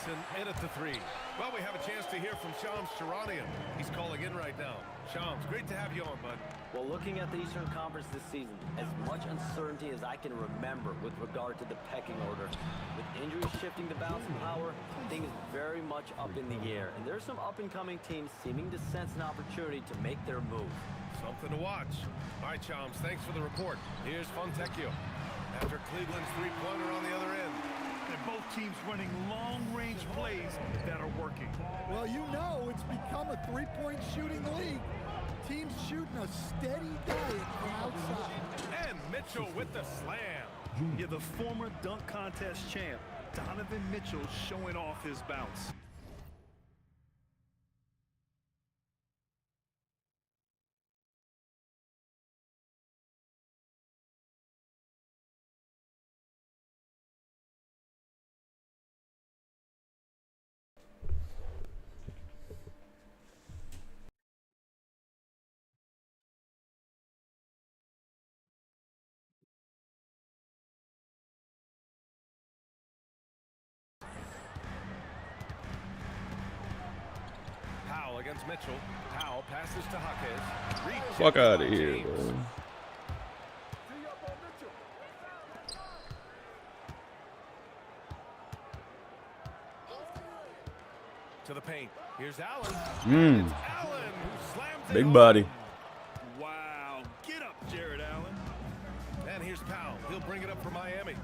Mason in at the 3. Well, we have a chance to hear from Shams Charania. He's calling in right now. Shams, great to have you on, bud. Well, looking at the Eastern Conference this season, as much uncertainty as I can remember with regard to the pecking order. With injuries shifting the balance of power, things very much up in the air. And there's some up-and-coming teams seeming to sense an opportunity to make their move. Something to watch. All right, Shams, thanks for the report. Here's Fontecchio. After Cleveland's three-pointer on the other end. And both teams running long-range plays that are working. Well, you know it's become a three-point shooting league. Teams shooting a steady diet from outside. And Mitchell with the slam. Yeah, the former dunk contest champ, Donovan Mitchell, showing off his bounce. Against Mitchell. Powell passes to Hawkins. Fuck out of here, bro. To the paint. Here's Allen. Allen Who slams it big home. body. Wow. Get up, Jared Allen. And here's Powell. He'll bring it up for Miami.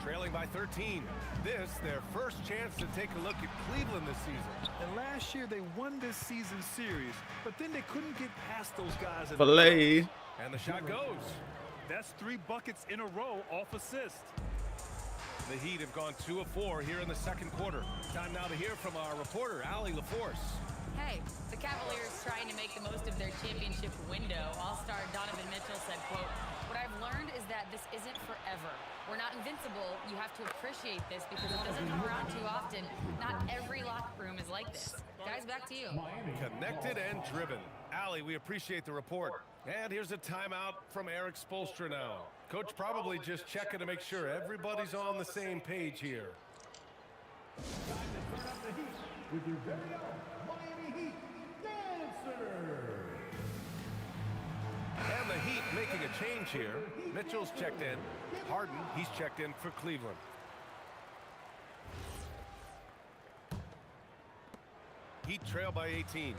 Trailing by 13. This, their first chance to take a look at Cleveland this season. And last year they won this season series, but then they couldn't get past those guys. Filet. And the shot goes. That's 3 buckets in a row off assist. The Heat have gone 2 of 4 here in the second quarter. Time now to hear from our reporter, Allie LaForce. Hey, the Cavaliers trying to make the most of their championship window. All-star Donovan Mitchell said, quote, "What I've learned is that this isn't forever. We're not invincible. You have to appreciate this because it doesn't come around too often. Not every locker room is like this." Guys, back to you. Connected and driven. Allie, we appreciate the report. And here's a timeout from Eric Spoelstra now. Coach probably just checking to make sure everybody's on the same page here. With your very own Miami Heat dancer. And the Heat making a change here. Mitchell's checked in. Harden, he's checked in for Cleveland. Heat trail by 18.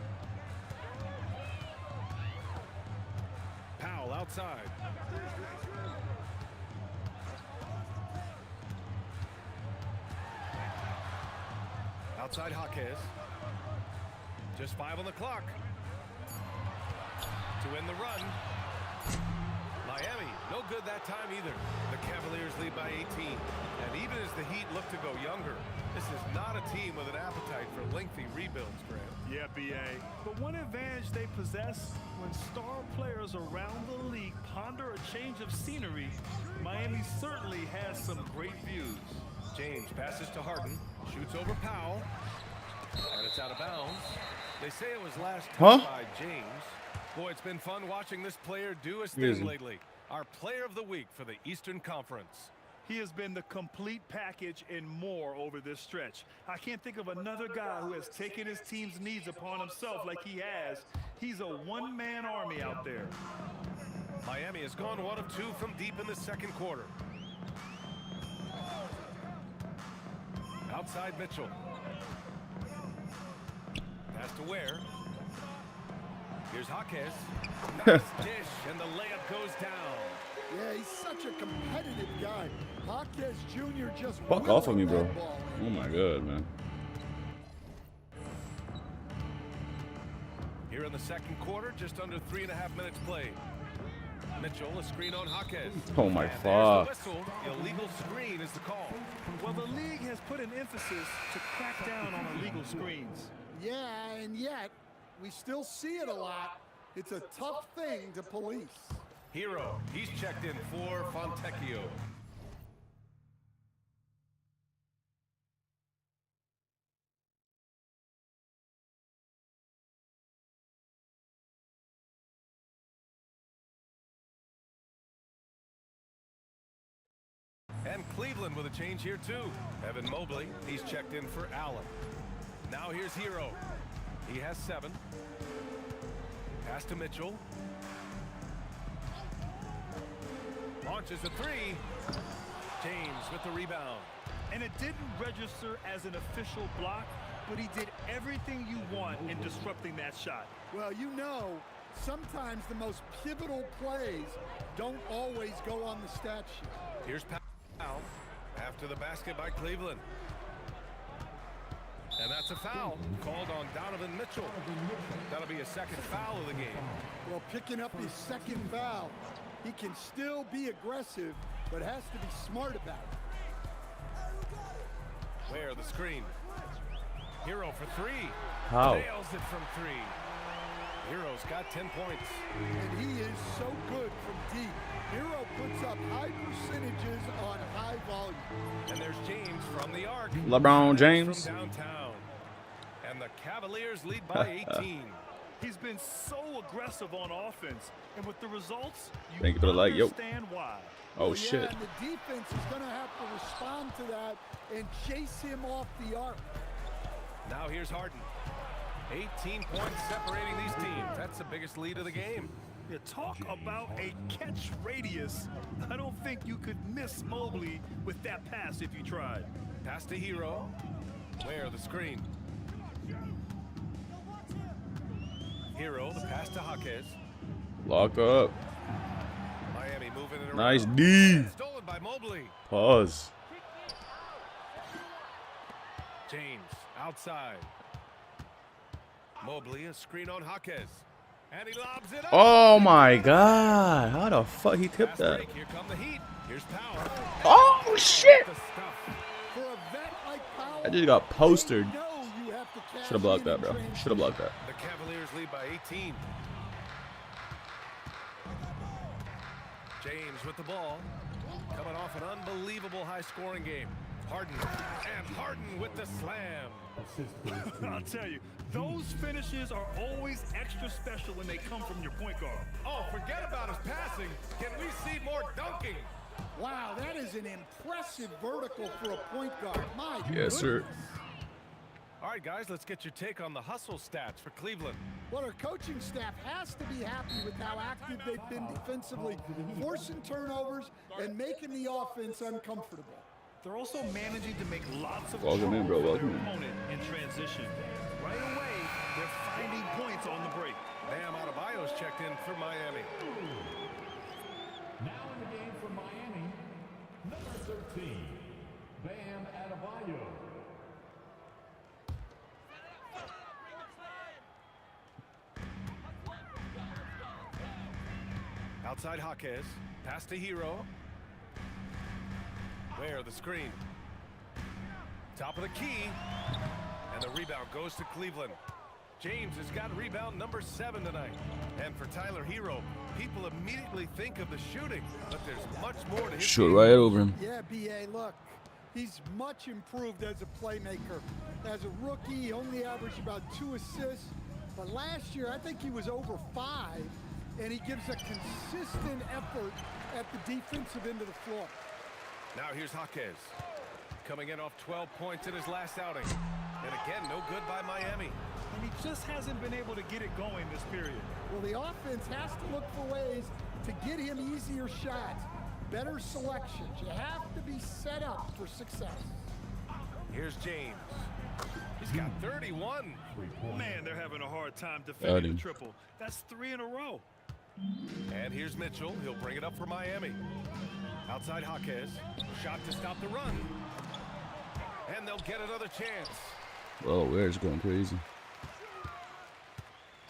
Powell outside. Outside Hawkins. Just 5 on the clock. To win the run. Miami, no good that time either. The Cavaliers lead by 18. And even as the Heat look to go younger, this is not a team with an appetite for lengthy rebuilds, Grant. Yeah, B.A. But one advantage they possess when star players around the league ponder a change of scenery, Miami certainly has some great views. James passes to Harden, shoots over Powell, and it's out of bounds. They say it was last time by James. Boy, it's been fun watching this player do his thing lately. Our player of the week for the Eastern Conference. He has been the complete package and more over this stretch. I can't think of another guy who has taken his team's needs upon himself like he has. He's a one-man army out there. Miami has gone 1 of 2 from deep in the second quarter. Outside Mitchell. Pass to Ware. Here's Hawkins. Nice dish, and the layup goes down. Yeah, he's such a competitive guy. Hawkins Jr. just fuck off of me, bro. Oh my god, man. Here in the second quarter, just under 3.5 minutes played. Mitchell, a screen on Hawkins. Oh my fuck. Illegal screen is the call. Well, the league has put an emphasis to crack down on illegal screens. Yeah, and yet we still see it a lot. It's a tough thing to police. Hero, he's checked in for Fontecchio. And Cleveland with a change here too. Evan Mobley, he's checked in for Allen. Now here's Hero. He has 7. Pass to Mitchell. Launches a 3. James with the rebound. And it didn't register as an official block, but he did everything you want in disrupting that shot. Well, you know, sometimes the most pivotal plays don't always go on the stat sheet. Here's Powell after the basket by Cleveland. And that's a foul called on Donovan Mitchell. That'll be a second foul of the game. Well, picking up his second foul, he can still be aggressive, but has to be smart about it. Where the screen. Hero for 3. How? Nails it from 3. Hero's got 10 points. And he is so good from deep. Hero puts up high percentages on high volume. And there's James from the arc. LeBron James. From downtown. And the Cavaliers lead by 18. He's been so aggressive on offense, and with the results, you Thank you for the like, yo. understand why. Oh, Well, shit. Yeah, and the defense is going to have to respond to that and chase him off the arc. Now here's Harden. 18 points separating these teams. That's the biggest lead of the game. You talk about a catch radius. I don't think you could miss Mobley with that pass if you tried. Pass to Hero. Where the screen. Hero, the pass to Jaquez. Lock up. Miami moving it around. Nice D. Stolen by Mobley. Pause. James outside. Mobley, a screen on Jaquez. And he lobs it up. Oh my God. How the fuck he tipped Fast that? break. Here come the Heat. Here's Powell. Oh shit. The stuff. For a vet like Powell, I just got postered. you know you have to cash Should have blocked in that, in bro. transition. Should have blocked that. The Cavaliers lead by 18. James with the ball. Coming off an unbelievable high-scoring game. Harden. And Harden with the slam. I'll tell you, those finishes are always extra special when they come from your point guard. Oh, forget about his passing. Can we see more dunking? Wow, that is an impressive vertical for a point guard. My Yes, sir. goodness. All right, guys, let's get your take on the hustle stats for Cleveland. Well, our coaching staff has to be happy with how active they've been defensively, forcing turnovers and making the offense uncomfortable. They're also managing to make lots of Welcome in, bro. trouble for Welcome their in. opponent in transition. Right away, they're finding points on the break. Bam Adebayo's checked in for Miami. Now in the game for Miami, number 13, Bam Adebayo. Outside Jaquez. Pass to Hero. Where the screen. Top of the key. And the rebound goes to Cleveland. James has got rebound number 7 tonight. And for Tyler Hero, people immediately think of the shooting, but there's much more to his Shoot game. right over him. Yeah, B.A., look, he's much improved as a playmaker. As a rookie, he only averaged about 2 assists. But last year, I think he was over 5, and he gives a consistent effort at the defensive end of the floor. Now here's Jaquez. Coming in off 12 points in his last outing. And again, no good by Miami. And he just hasn't been able to get it going this period. Well, the offense has to look for ways to get him easier shots, better selections. You have to be set up for success. Here's James. He's got 31. Man, they're having a hard time Got defending him. the triple. That's 3 in a row. And here's Mitchell. He'll bring it up for Miami. Outside Jaquez. Shot to stop the run. And they'll get another chance. Bro, where's going crazy?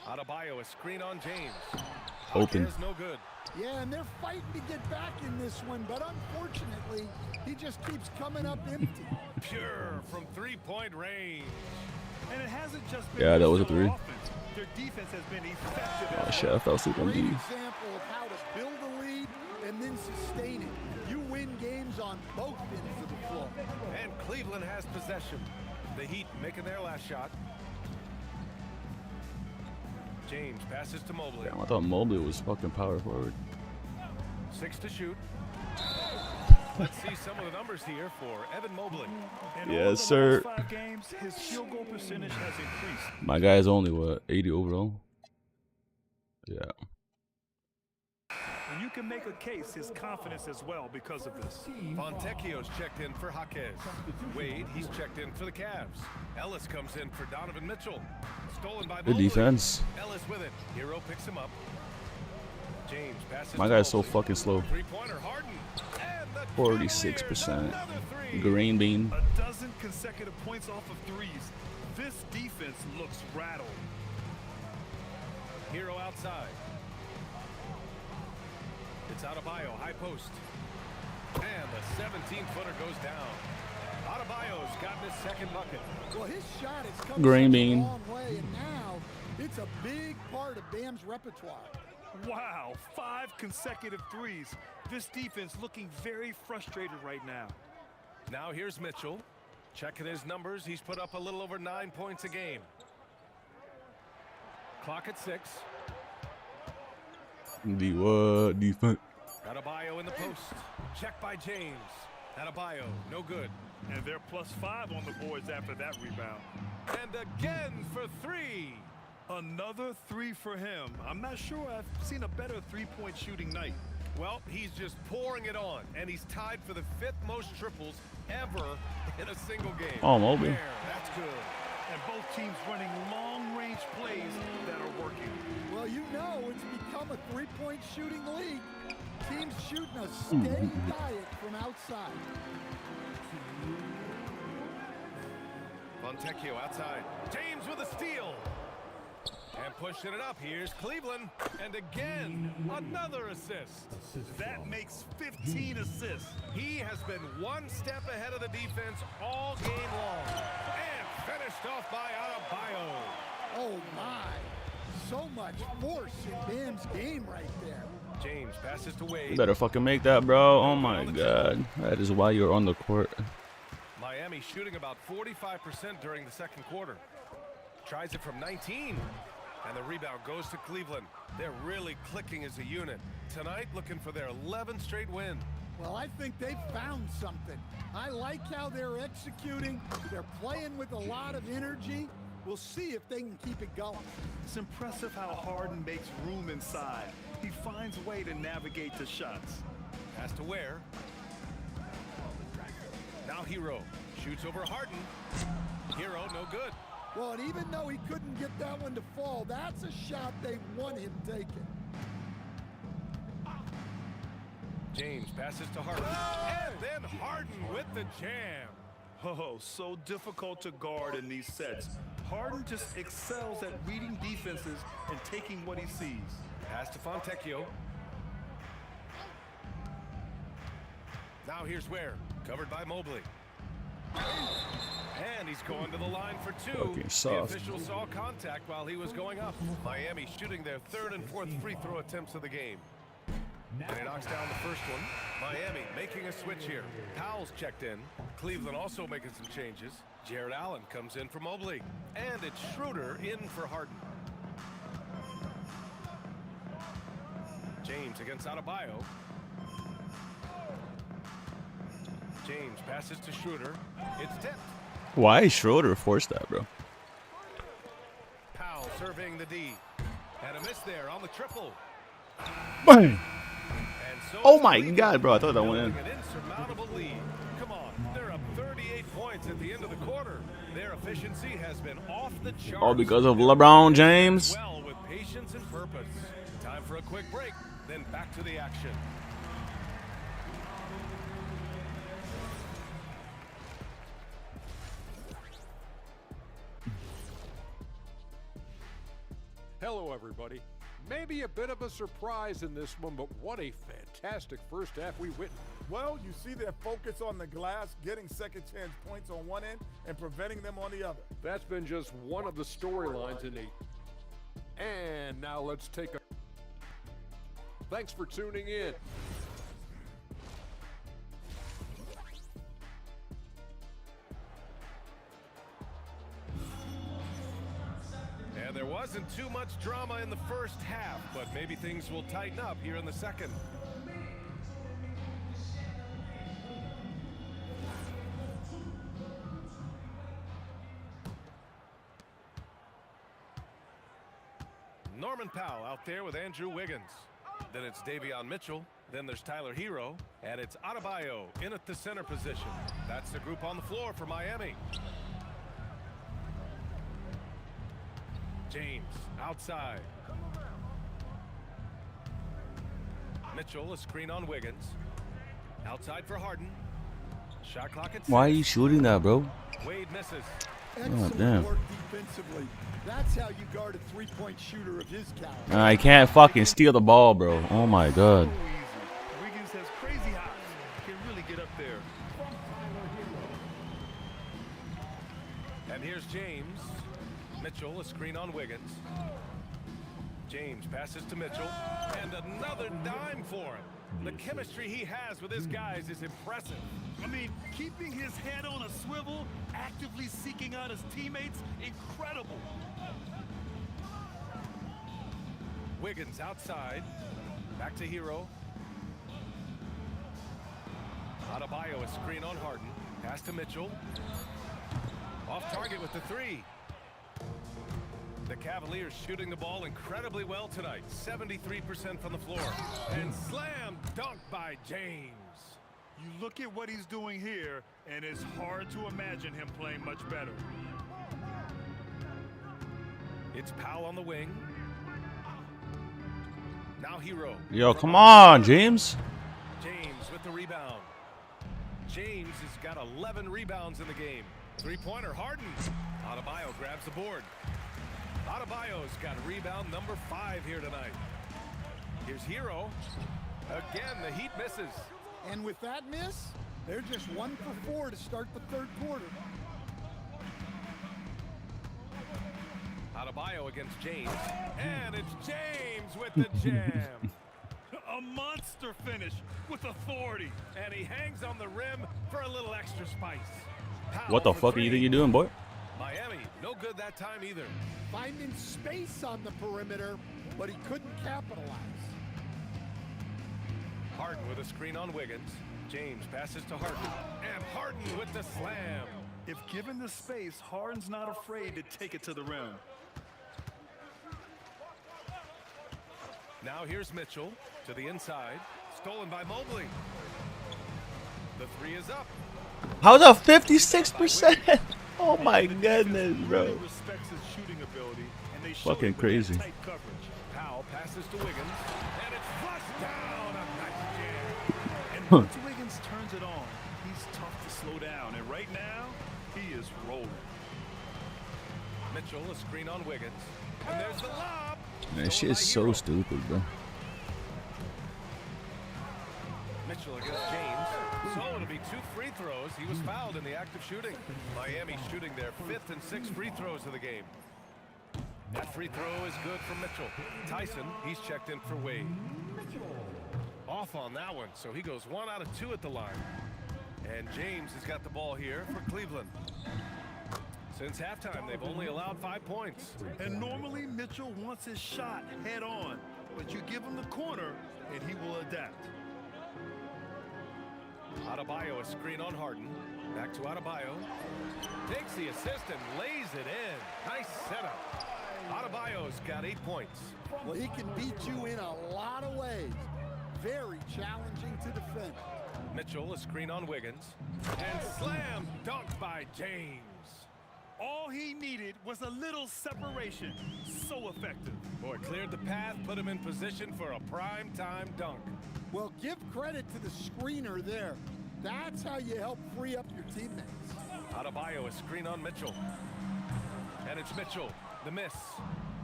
Adebayo, a screen on James. Open. Jaquez, no good. Yeah, and they're fighting to get back in this one, but unfortunately, he just keeps coming up empty. Pure from three-point range. And it hasn't just been Yeah, that was a their 3. offense. Their defense has been effective Oh as shit, I well. fell asleep on Great D. example of how to build a lead and then sustain it. You win games on both ends of the floor. And Cleveland has possession. The Heat making their last shot. James passes to Mobley. Damn, I thought Mobley was fucking power forward. 6 to shoot. Let's see some of the numbers here for Evan Mobley. In Yes, all of the sir. last 5 games, his field goal percentage has increased. My guy's only what, 80 overall? Yeah. And you can make a case his confidence as well because of this. Fontecchio's checked in for Jaquez. Wade, he's checked in for the Cavs. Ellis comes in for Donovan Mitchell. Stolen by Good Mobley. defense. Ellis with it. Hero picks him up. James passes My to guy's so Mobley. fucking slow. Three-pointer Harden. And the 46%. Cavaliers, another three. Green bean. A dozen consecutive points off of threes. This defense looks rattled. Hero outside. It's Adebayo, high post. And the 17-footer goes down. Adebayo's gotten his second bucket. Well, his shot has come Green such bean. a long way, and now it's a big part of Bam's repertoire. Wow, 5 consecutive threes. This defense looking very frustrated right now. Now here's Mitchell. Checking his numbers. He's put up a little over 9 points a game. Clock at 6. The what defense? Adebayo in the post. Check by James. Adebayo, no good. And they're +5 on the boards after that rebound. And again for 3. Another 3 for him. I'm not sure I've seen a better three-point shooting night. Well, he's just pouring it on, and he's tied for the 5th most triples ever in a single game. Oh, Mobley. There, that's good. And both teams running long-range plays that are working. Well, you know it's become a three-point shooting league. Teams shooting a steady diet from outside. Fontecchio outside. James with a steal. And pushing it up. Here's Cleveland. And again, another assist. That makes 15 assists. He has been one step ahead of the defense all game long. And finished off by Adebayo. Oh, my. So much force in Bam's game right there. James passes to Wade. You better fucking make that, bro. Oh my god. That is why you're on the court. Miami shooting about 45% during the second quarter. Tries it from 19. And the rebound goes to Cleveland. They're really clicking as a unit. Tonight, looking for their 11th straight win. Well, I think they've found something. I like how they're executing. They're playing with a lot of energy. We'll see if they can keep it going. It's impressive how Harden makes room inside. He finds a way to navigate the shots. Pass to Ware. Now Hero shoots over Harden. Hero, no good. Well, and even though he couldn't get that one to fall, that's a shot they want him taking. James passes to Harden. And then Harden with the jam. Oh, so difficult to guard in these sets. Harden just excels at reading defenses and taking what he sees. Pass to Fontecchio. Now here's Ware, covered by Mobley. And he's going to the line for 2. Fucking soft. The official saw contact while he was going up. Miami shooting their 3rd and 4th free throw attempts of the game. And he knocks down the first one. Miami making a switch here. Powell's checked in. Cleveland also making some changes. Jared Allen comes in for Mobley. And it's Schroeder in for Harden. James against Adebayo. James passes to Schroeder. It's tipped. Why Schroeder forced that, bro? Powell surveying the D. And a miss there on the triple. Bang! And so Oh it's my Cleveland god, bro. I thought that went in. building an insurmountable lead. Come on, they're up 38 points at the end of the quarter. Their efficiency has been off the charts. All because of LeBron James. Well, with patience and purpose. Time for a quick break, then back to the action. Hello, everybody. Maybe a bit of a surprise in this one, but what a fantastic first half we witnessed. Well, you see their focus on the glass, getting second chance points on one end and preventing them on the other. That's been just one of the storylines in a... And now let's take a... Thanks for tuning in. And there wasn't too much drama in the first half, but maybe things will tighten up here in the second. Norman Powell out there with Andrew Wiggins. Then it's Davion Mitchell. Then there's Tyler Hero. And it's Adebayo in at the center position. That's the group on the floor for Miami. James outside. Mitchell, a screen on Wiggins. Outside for Harden. Shot clock at 6. Why are you shooting that, bro? Wade misses. Excellent damn. work defensively. That's how you guard a three-point shooter of his caliber. I can't fucking steal the ball, bro. Oh my god. So easy. Wiggins has crazy hops. Can really get up there. And here's James. Mitchell, a screen on Wiggins. James passes to Mitchell. And another dime for him. The chemistry he has with his guys is impressive. I mean, keeping his head on a swivel, actively seeking out his teammates, incredible. Wiggins outside. Back to Hero. Adebayo, a screen on Harden. Pass to Mitchell. Off target with the 3. The Cavaliers shooting the ball incredibly well tonight. 73% from the floor. And slam dunk by James. You look at what he's doing here, and it's hard to imagine him playing much better. It's Powell on the wing. Now Hero. Yo, come on, James. James with the rebound. James has got 11 rebounds in the game. Three-pointer, Harden. Adebayo grabs the board. Adebayo's got rebound number 5 here tonight. Here's Hero. Again, the Heat misses. And with that miss, they're just 1 for 4 to start the third quarter. Adebayo against James. And it's James with the jam. A monster finish with authority. And he hangs on the rim for a little extra spice. Powell What the for fuck are you 3. think you're doing, boy? Miami, no good that time either. Finding space on the perimeter, but he couldn't capitalize. Harden with a screen on Wiggins. James passes to Harden. And Harden with the slam. If given the space, Harden's not afraid to take it to the rim. Now here's Mitchell to the inside. Stolen by Mobley. The 3 is up. How's that 56%? Oh my goodness, bro. Really respects his shooting ability, and they show Fucking it with crazy. tight coverage. Powell passes to Wiggins. And it's flushed down. A nice jam. And once Wiggins turns it on, he's tough to slow down. And right now, he is rolling. Mitchell, a screen on Wiggins. And there's the lob. That shit Stolen is by so Hero. stupid, bro. Mitchell against James. So it'll be 2 free throws. He was fouled in the act of shooting. Miami shooting their 5th and 6th free throws of the game. That free throw is good from Mitchell. Tyson, he's checked in for Wade. Off on that one, so he goes 1 out of 2 at the line. And James has got the ball here for Cleveland. Since halftime, they've only allowed 5 points. And normally, Mitchell wants his shot head on. But you give him the corner, and he will adapt. Adebayo, a screen on Harden. Back to Adebayo. Takes the assist and lays it in. Nice setup. Adebayo's got 8 points. Well, he can beat you in a lot of ways. Very challenging to defend. Mitchell, a screen on Wiggins. And slam dunk by James. All he needed was a little separation. So effective. Boy, cleared the path, put him in position for a prime-time dunk. Well, give credit to the screener there. That's how you help free up your teammates. Adebayo, a screen on Mitchell. And it's Mitchell, the miss.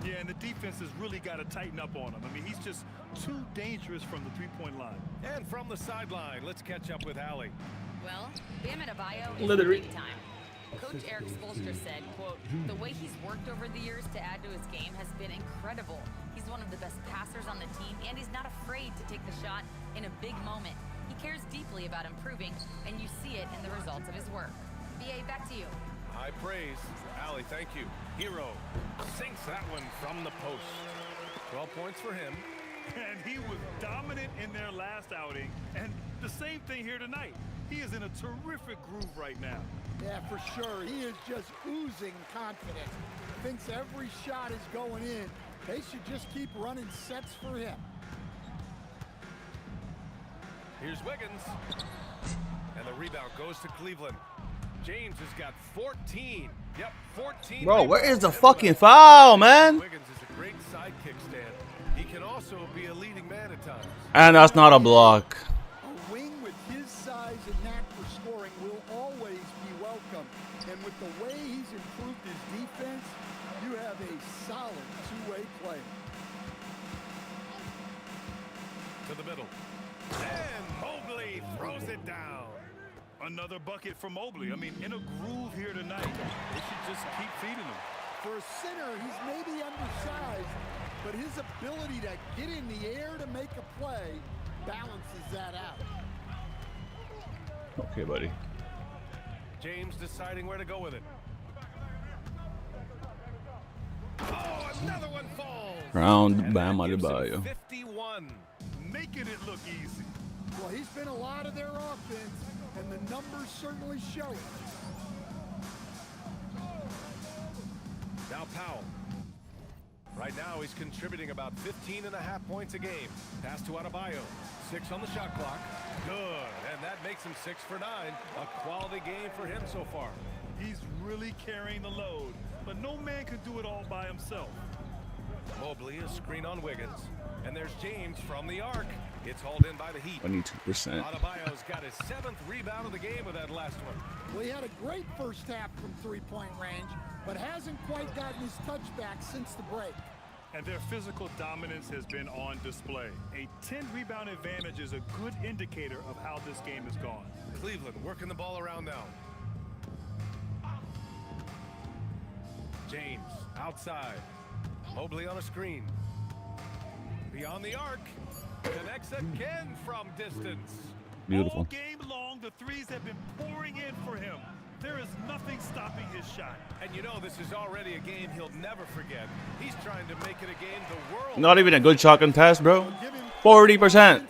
Yeah, and the defense has really got to tighten up on him. I mean, he's just too dangerous from the three-point line. And from the sideline, let's catch up with Allie. Well, Bam Adebayo is Literally. big time. Coach Eric Spoelstra said, quote, "The way he's worked over the years to add to his game has been incredible. He's one of the best passers on the team, and he's not afraid to take the shot in a big moment. He cares deeply about improving, and you see it in the results of his work." BA, back to you. High praise. Allie, thank you. Hero sinks that one from the post. 12 points for him. And he was dominant in their last outing. And the same thing here tonight. He is in a terrific groove right now. Yeah, for sure. He is just oozing confidence. Thinks every shot is going in, They should just keep running sets for him. Here's Wiggins. And the rebound goes to Cleveland. James has got 14. Yep, 14. Bro, where is the fucking foul, man? Wiggins is a great sidekick stand. He can also be a leading man at times. And that's not a block. A wing with his size and knack for scoring will always be welcome. And with the way he's improved his defense, you have a solid two-way play. To the middle. And Mobley throws it down. Another bucket for Mobley. I mean, in a groove here tonight. They should just keep feeding him. For a center, he's maybe undersized, but his ability to get in the air to make a play balances that out. Okay, buddy. James deciding where to go with it. Oh, another one falls. Round Bam Adebayo. 51. Making it look easy. Well, he's been a lot of their offense, and the numbers certainly show it. Now Powell. Right now he's contributing about 15.5 points a game. Pass to Adebayo. 6 on the shot clock. Good. And that makes him 6 for 9. A quality game for him so far. He's really carrying the load, but no man can do it all by himself. Mobley is screen on Wiggins. And there's James from the arc. It's hauled in by the Heat. 22%. Adebayo's got his 7th rebound of the game with that last one. Well, he had a great first half from three-point range, but hasn't quite gotten his touchback since the break. And their physical dominance has been on display. A 10-rebound advantage is a good indicator of how this game has gone. Cleveland working the ball around now. James outside. Mobley on a screen. Beyond the arc. Connects again from distance. Beautiful. All game long, the threes have been pouring in for him. There is nothing stopping his shot. And you know this is already a game he'll never forget. He's trying to make it a game the world. Not even a good shot contest, bro. 40%.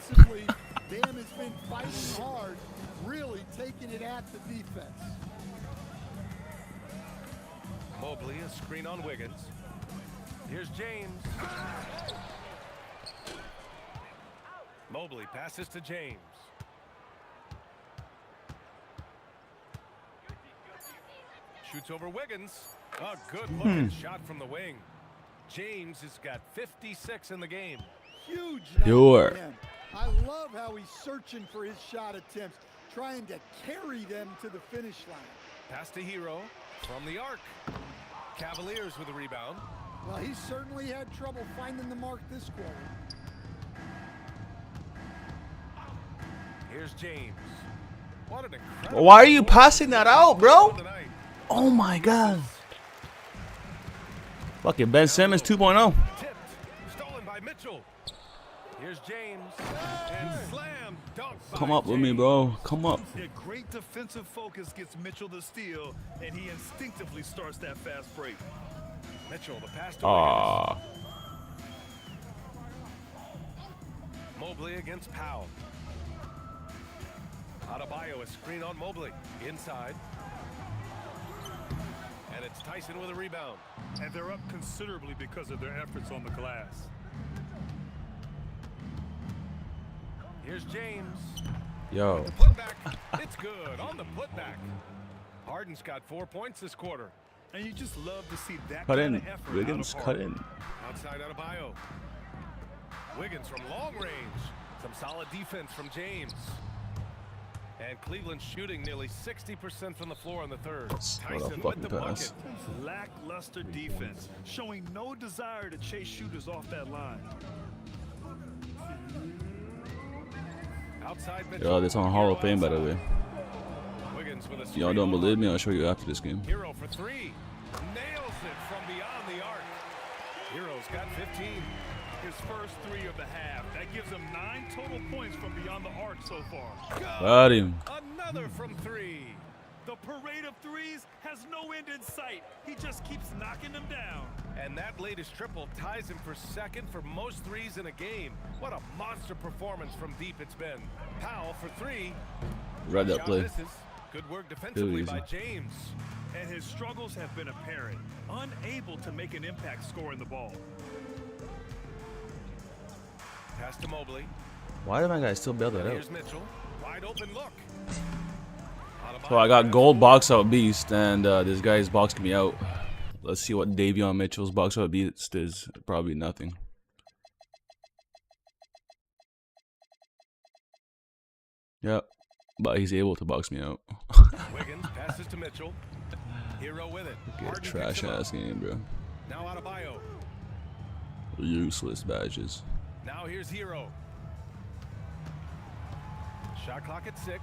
Bam has been fighting hard, really taking it at the defense. Mobley, a screen on Wiggins. Here's James. Mobley passes to James. Shoots over Wiggins. A good-looking shot from the wing. James has got 56 in the game. Huge. Pure. I love how he's searching for his shot attempts, trying to carry them to the finish line. Pass to Hero from the arc. Cavaliers with a rebound. Well, he certainly had trouble finding the mark this quarter. Here's James. What an incredible. Why are you passing that out, bro? Oh my God. Fucking Ben Simmons 2.0. Tipped. Stolen by Mitchell. Here's James. And slam dunk. Come up with me, bro. Come up. Their great defensive focus gets Mitchell the steal, and he instinctively starts that fast break. Mitchell, the pass to Ah. Wiggins. Mobley against Powell. Adebayo, a screen on Mobley. Inside. And it's Tyson with a rebound. And they're up considerably because of their efforts on the glass. Here's James. Yo. The putback. It's good on the putback. Harden's got 4 points this quarter. And you just love to see that Cut kind in. of effort. Wiggins, cut in. Outside Adebayo. Wiggins from long range. Some solid defense from James. And Cleveland shooting nearly 60% from the floor in the third. Tyson with the bucket. Lackluster defense, showing no desire to chase shooters off that line. Outside Mitchell. Yo, this on Hall of Fame, by the way. Wiggins with a Y'all don't believe me? I'll show you after this game. Hero for 3. Nails it from beyond the arc. Hero's got 15. His first 3 of the half. That gives him 9 total points from beyond the arc so far. Got him. Another from 3. The parade of threes has no end in sight. He just keeps knocking them down. And that latest triple ties him for second for most threes in a game. What a monster performance from deep it's been. Powell for 3. Read that Shot play. misses. Good work defensively easy. by James. And his struggles have been apparent. Unable to make an impact scoring the ball. Pass to Mobley. Why did my guy still bail that out? Here's Mitchell. Wide open look. So I got gold box out beast, and this guy's boxing me out. Let's see what Davion Mitchell's box out beast is. Probably nothing. Yep, but he's able to box me out. Wiggins passes to Mitchell. Hero with it. Get trash ass game, bro. Now out of bio. Useless badges. Now here's Hero. Shot clock at 6.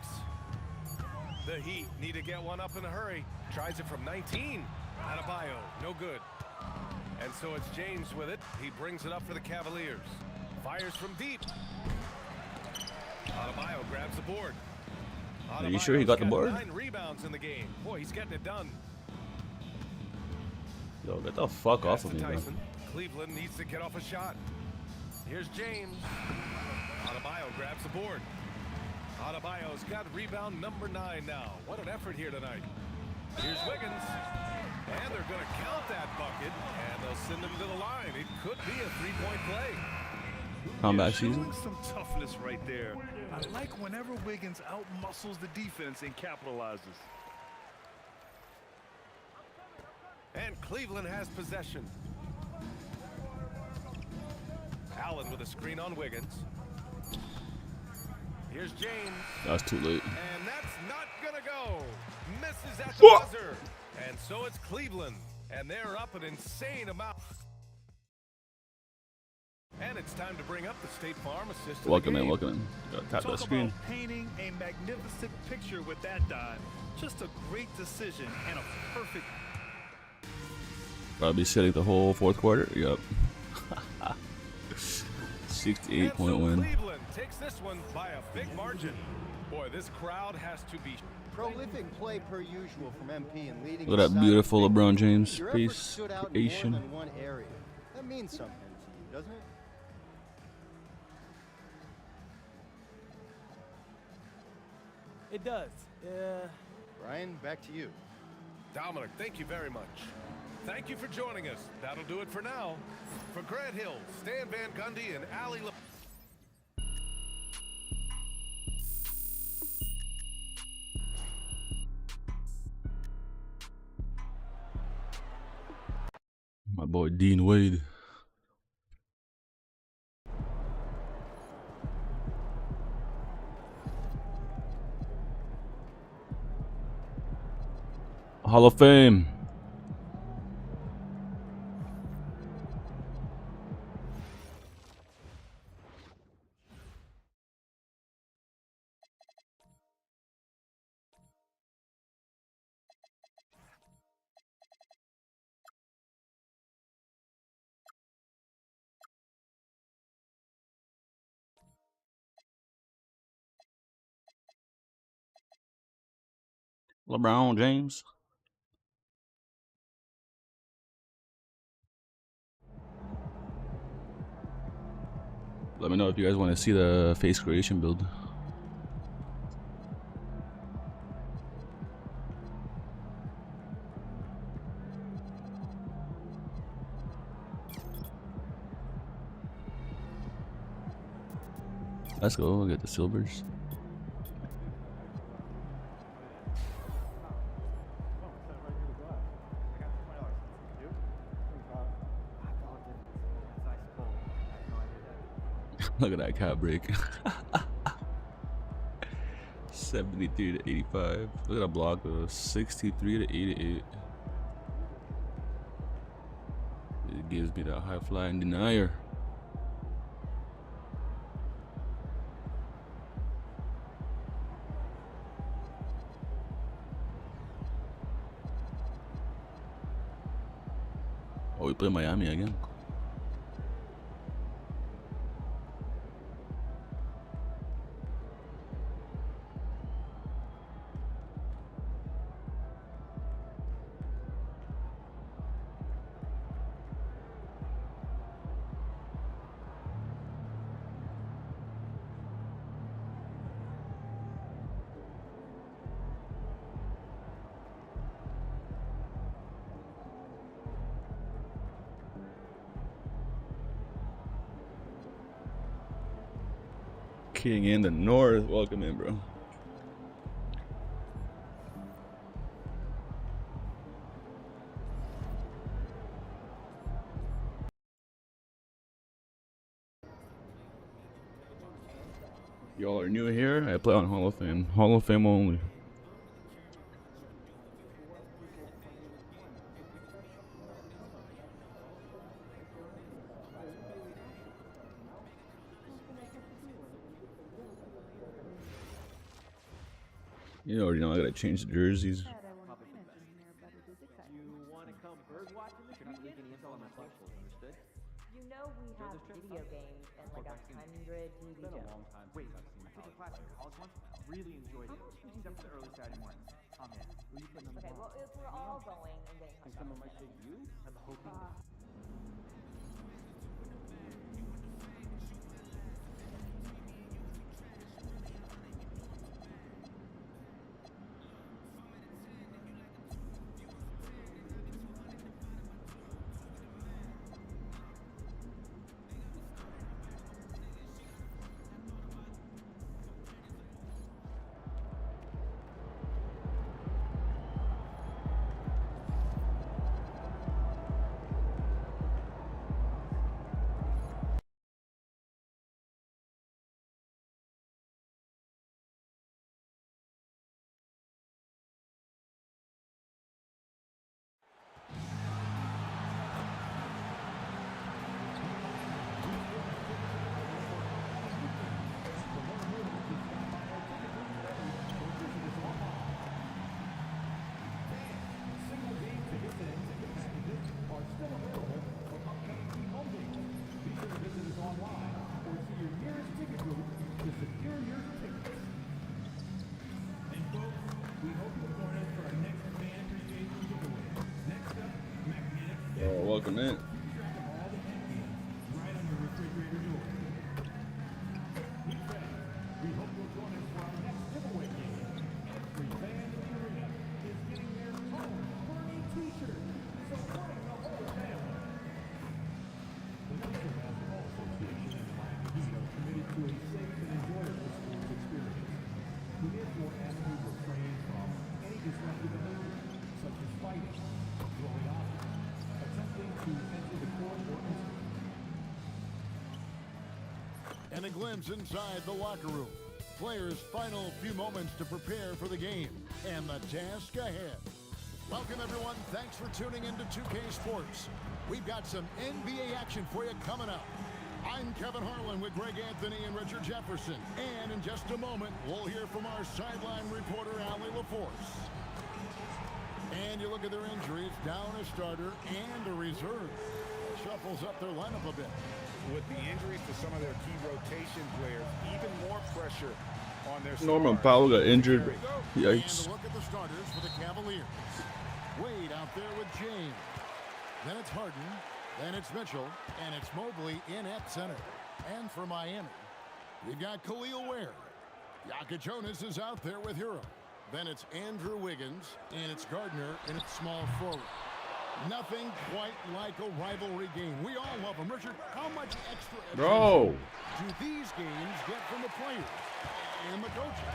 The Heat need to get one up in a hurry. Tries it from 19. Adebayo, no good. And so it's James with it. He brings it up for the Cavaliers. Fires from deep. Adebayo grabs the board. Are you sure he got the board? 9 rebounds in the game. Boy, he's getting it done. Yo, get the fuck off of me, bro. Cleveland needs to get off a shot. Here's James. Adebayo grabs the board. Adebayo's got rebound number 9 now. What an effort here tonight. Here's Wiggins. And they're going to count that bucket. And they'll send him to the line. It could be a 3-point play. Comeback season. Showing some toughness right there. I like whenever Wiggins outmuscles the defense and capitalizes. And Cleveland has possession. Allen with a screen on Wiggins. Here's James. That's too late. And that's not gonna go. Misses at the buzzer. And so it's Cleveland. And they're up an insane amount. And it's time to bring up the State Farm assistant. Welcome in, welcome in. Gotta tap that screen. About painting a magnificent picture with that dive. Just a great decision and a perfect. Probably sitting the whole fourth quarter. Yep. 68-point win. Cleveland takes this one by a big margin. Boy, this crowd has to be prolific play per usual from MP and leading. Look at that beautiful LeBron James Your piece. efforts stood out in more Creation. than one area. That means something to you, doesn't it? It does. Brian, back to you. Dominic, thank you very much. Thank you for joining us. That'll do it for now. For Grant Hill, Stan Van Gundy, and Ali My boy Dean Wade. Hall of Fame. LeBron James. Let me know if you guys want to see the face creation build. Let's go, we'll get the silvers. Look at that cat break. 73 to 85. Look at that block though. 63 to 88. It gives me that high flying denier. Oh, we play Miami again. King in the North. Welcome in, bro. Y'all are new here. I play on Hall of Fame. Hall of Fame only. You already know I gotta change the jerseys. You want to come bird watching this weekend? Understood? You know we have video games and like 100 TV shows. Wait, I took a class at college once. Really enjoyed it, except for the early Saturday morning. Oh man, who you putting on the Okay, well if we're all going and getting hot someone might say you? I'm hoping. Oh, welcome in. And a glimpse inside the locker room. Players' final few moments to prepare for the game and the task ahead. Welcome, everyone. Thanks for tuning into 2K Sports. We've got some NBA action for you coming up. I'm Kevin Harlan with Greg Anthony and Richard Jefferson. And in just a moment, we'll hear from our sideline reporter, Allie LaForce. And you look at their injuries, down a starter and a reserve. Shuffles up their lineup a bit. With the injuries to some of their key rotation players, even more pressure on their Norman Powell got injured. Yikes. And a look at the starters for the Cavaliers. Wade out there with James. Then it's Harden. Then it's Mitchell. And it's Mobley in at center. And for Miami, we've got Khalil Ware. Yaka Jonas is out there with Hero. Then it's Andrew Wiggins. And it's Gardner in its small forward. Nothing quite like a rivalry game. We all love them. Richard, how much extra Bro, do these games get from the players and the coaches?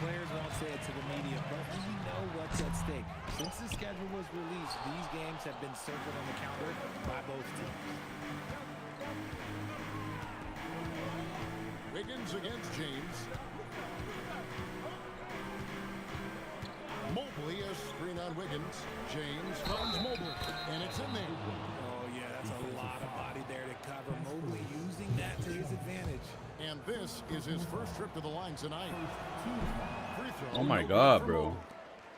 Players won't say it to the media, but we know what's at stake. Since the schedule was released, these games have been circled on the calendar by both teams. Wiggins against James. Mobley, a screen on Wiggins. James finds Mobley, and it's in there. Oh, yeah, that's a lot of body there to cover. Mobley using that to his advantage. And this is his first trip to the line tonight. Free throw. oh my God, bro.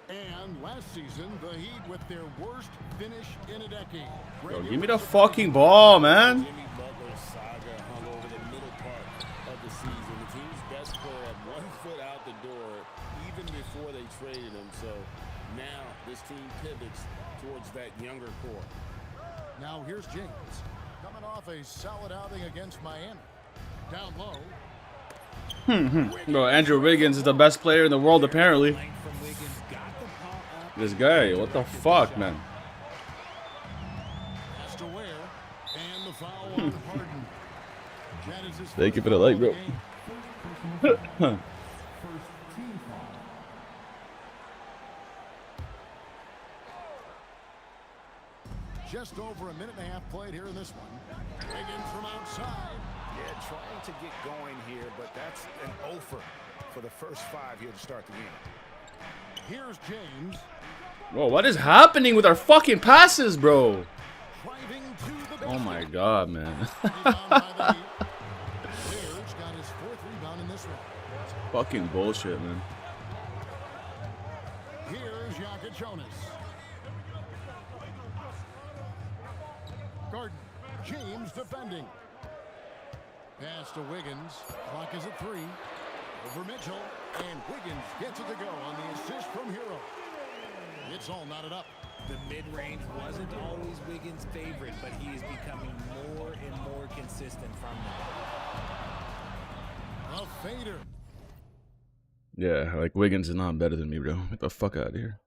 And last season, the Heat with their worst finish in a decade. Bro, give me the fucking ball, man. Jimmy Butler's saga hung over the middle part of the season. The team's best player had 1 foot out the door even before they traded him. So now this team pivots towards that younger core. Now here's James coming off a solid outing against Miami. Down low. Bro, Andrew Wiggins is the best player in the world, apparently. This guy, what the fuck, man? Has to wear, and the foul on Harden. Thank you for the like, bro. First personal foul. First team foul. Just over a minute and a half played here in this one. Wiggins from outside. Yeah, trying to get going here, but that's an offer for the first 5 here to start the game. Here's James. Whoa, what is happening with our fucking passes, bro? Oh my god, man. Got his 4th rebound in this one. Fucking bullshit, man. Here's Jonas. Gordon. James defending. Pass to Wiggins. Clock is at 3. Over Mitchell. And Wiggins gets it to go on the assist from Hero. It's all knotted up. The mid-range wasn't always Wiggins' favorite, but he is becoming more and more consistent from them. A fader. Yeah, like Wiggins is not better than me, bro. Get the fuck out of here.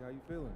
How you feeling?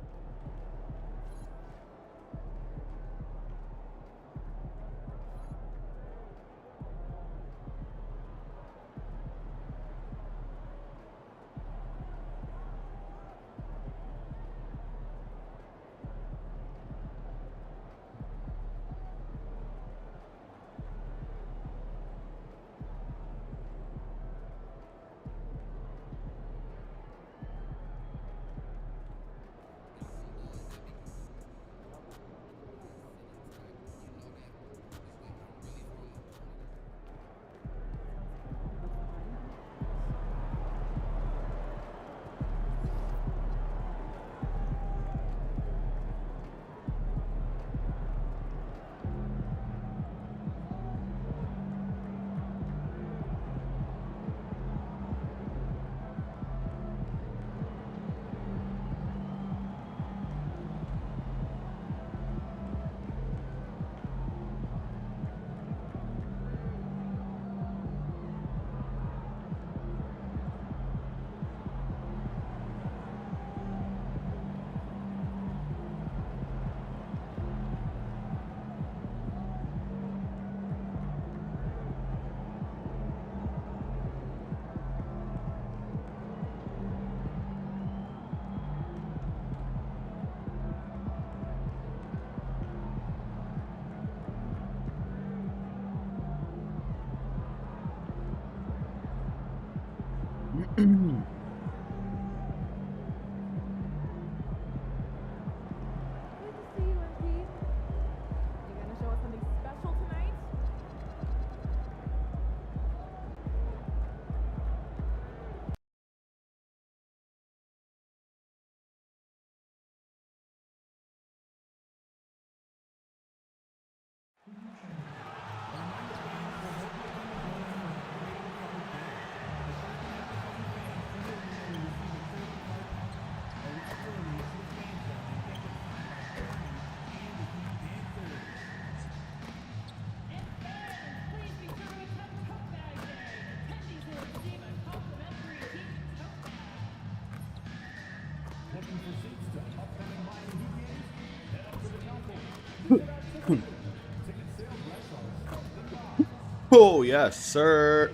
Oh, yes, sir.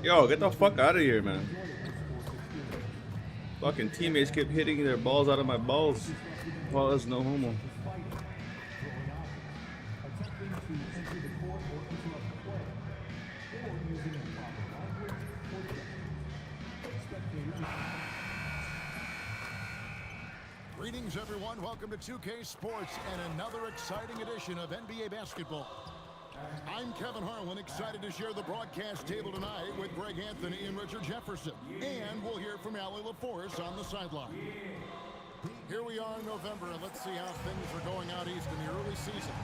Yo, get the fuck out of here, man. Fucking teammates keep hitting their balls out of my balls. Well, that's no homo. Greetings, everyone. Welcome to 2K Sports and another exciting edition of NBA basketball. I'm Kevin Harlan, excited to share the broadcast table tonight with Greg Anthony and Richard Jefferson. And we'll hear from Allie LaForce on the sideline. Here we are in November, and let's see how things are going out east in the early season.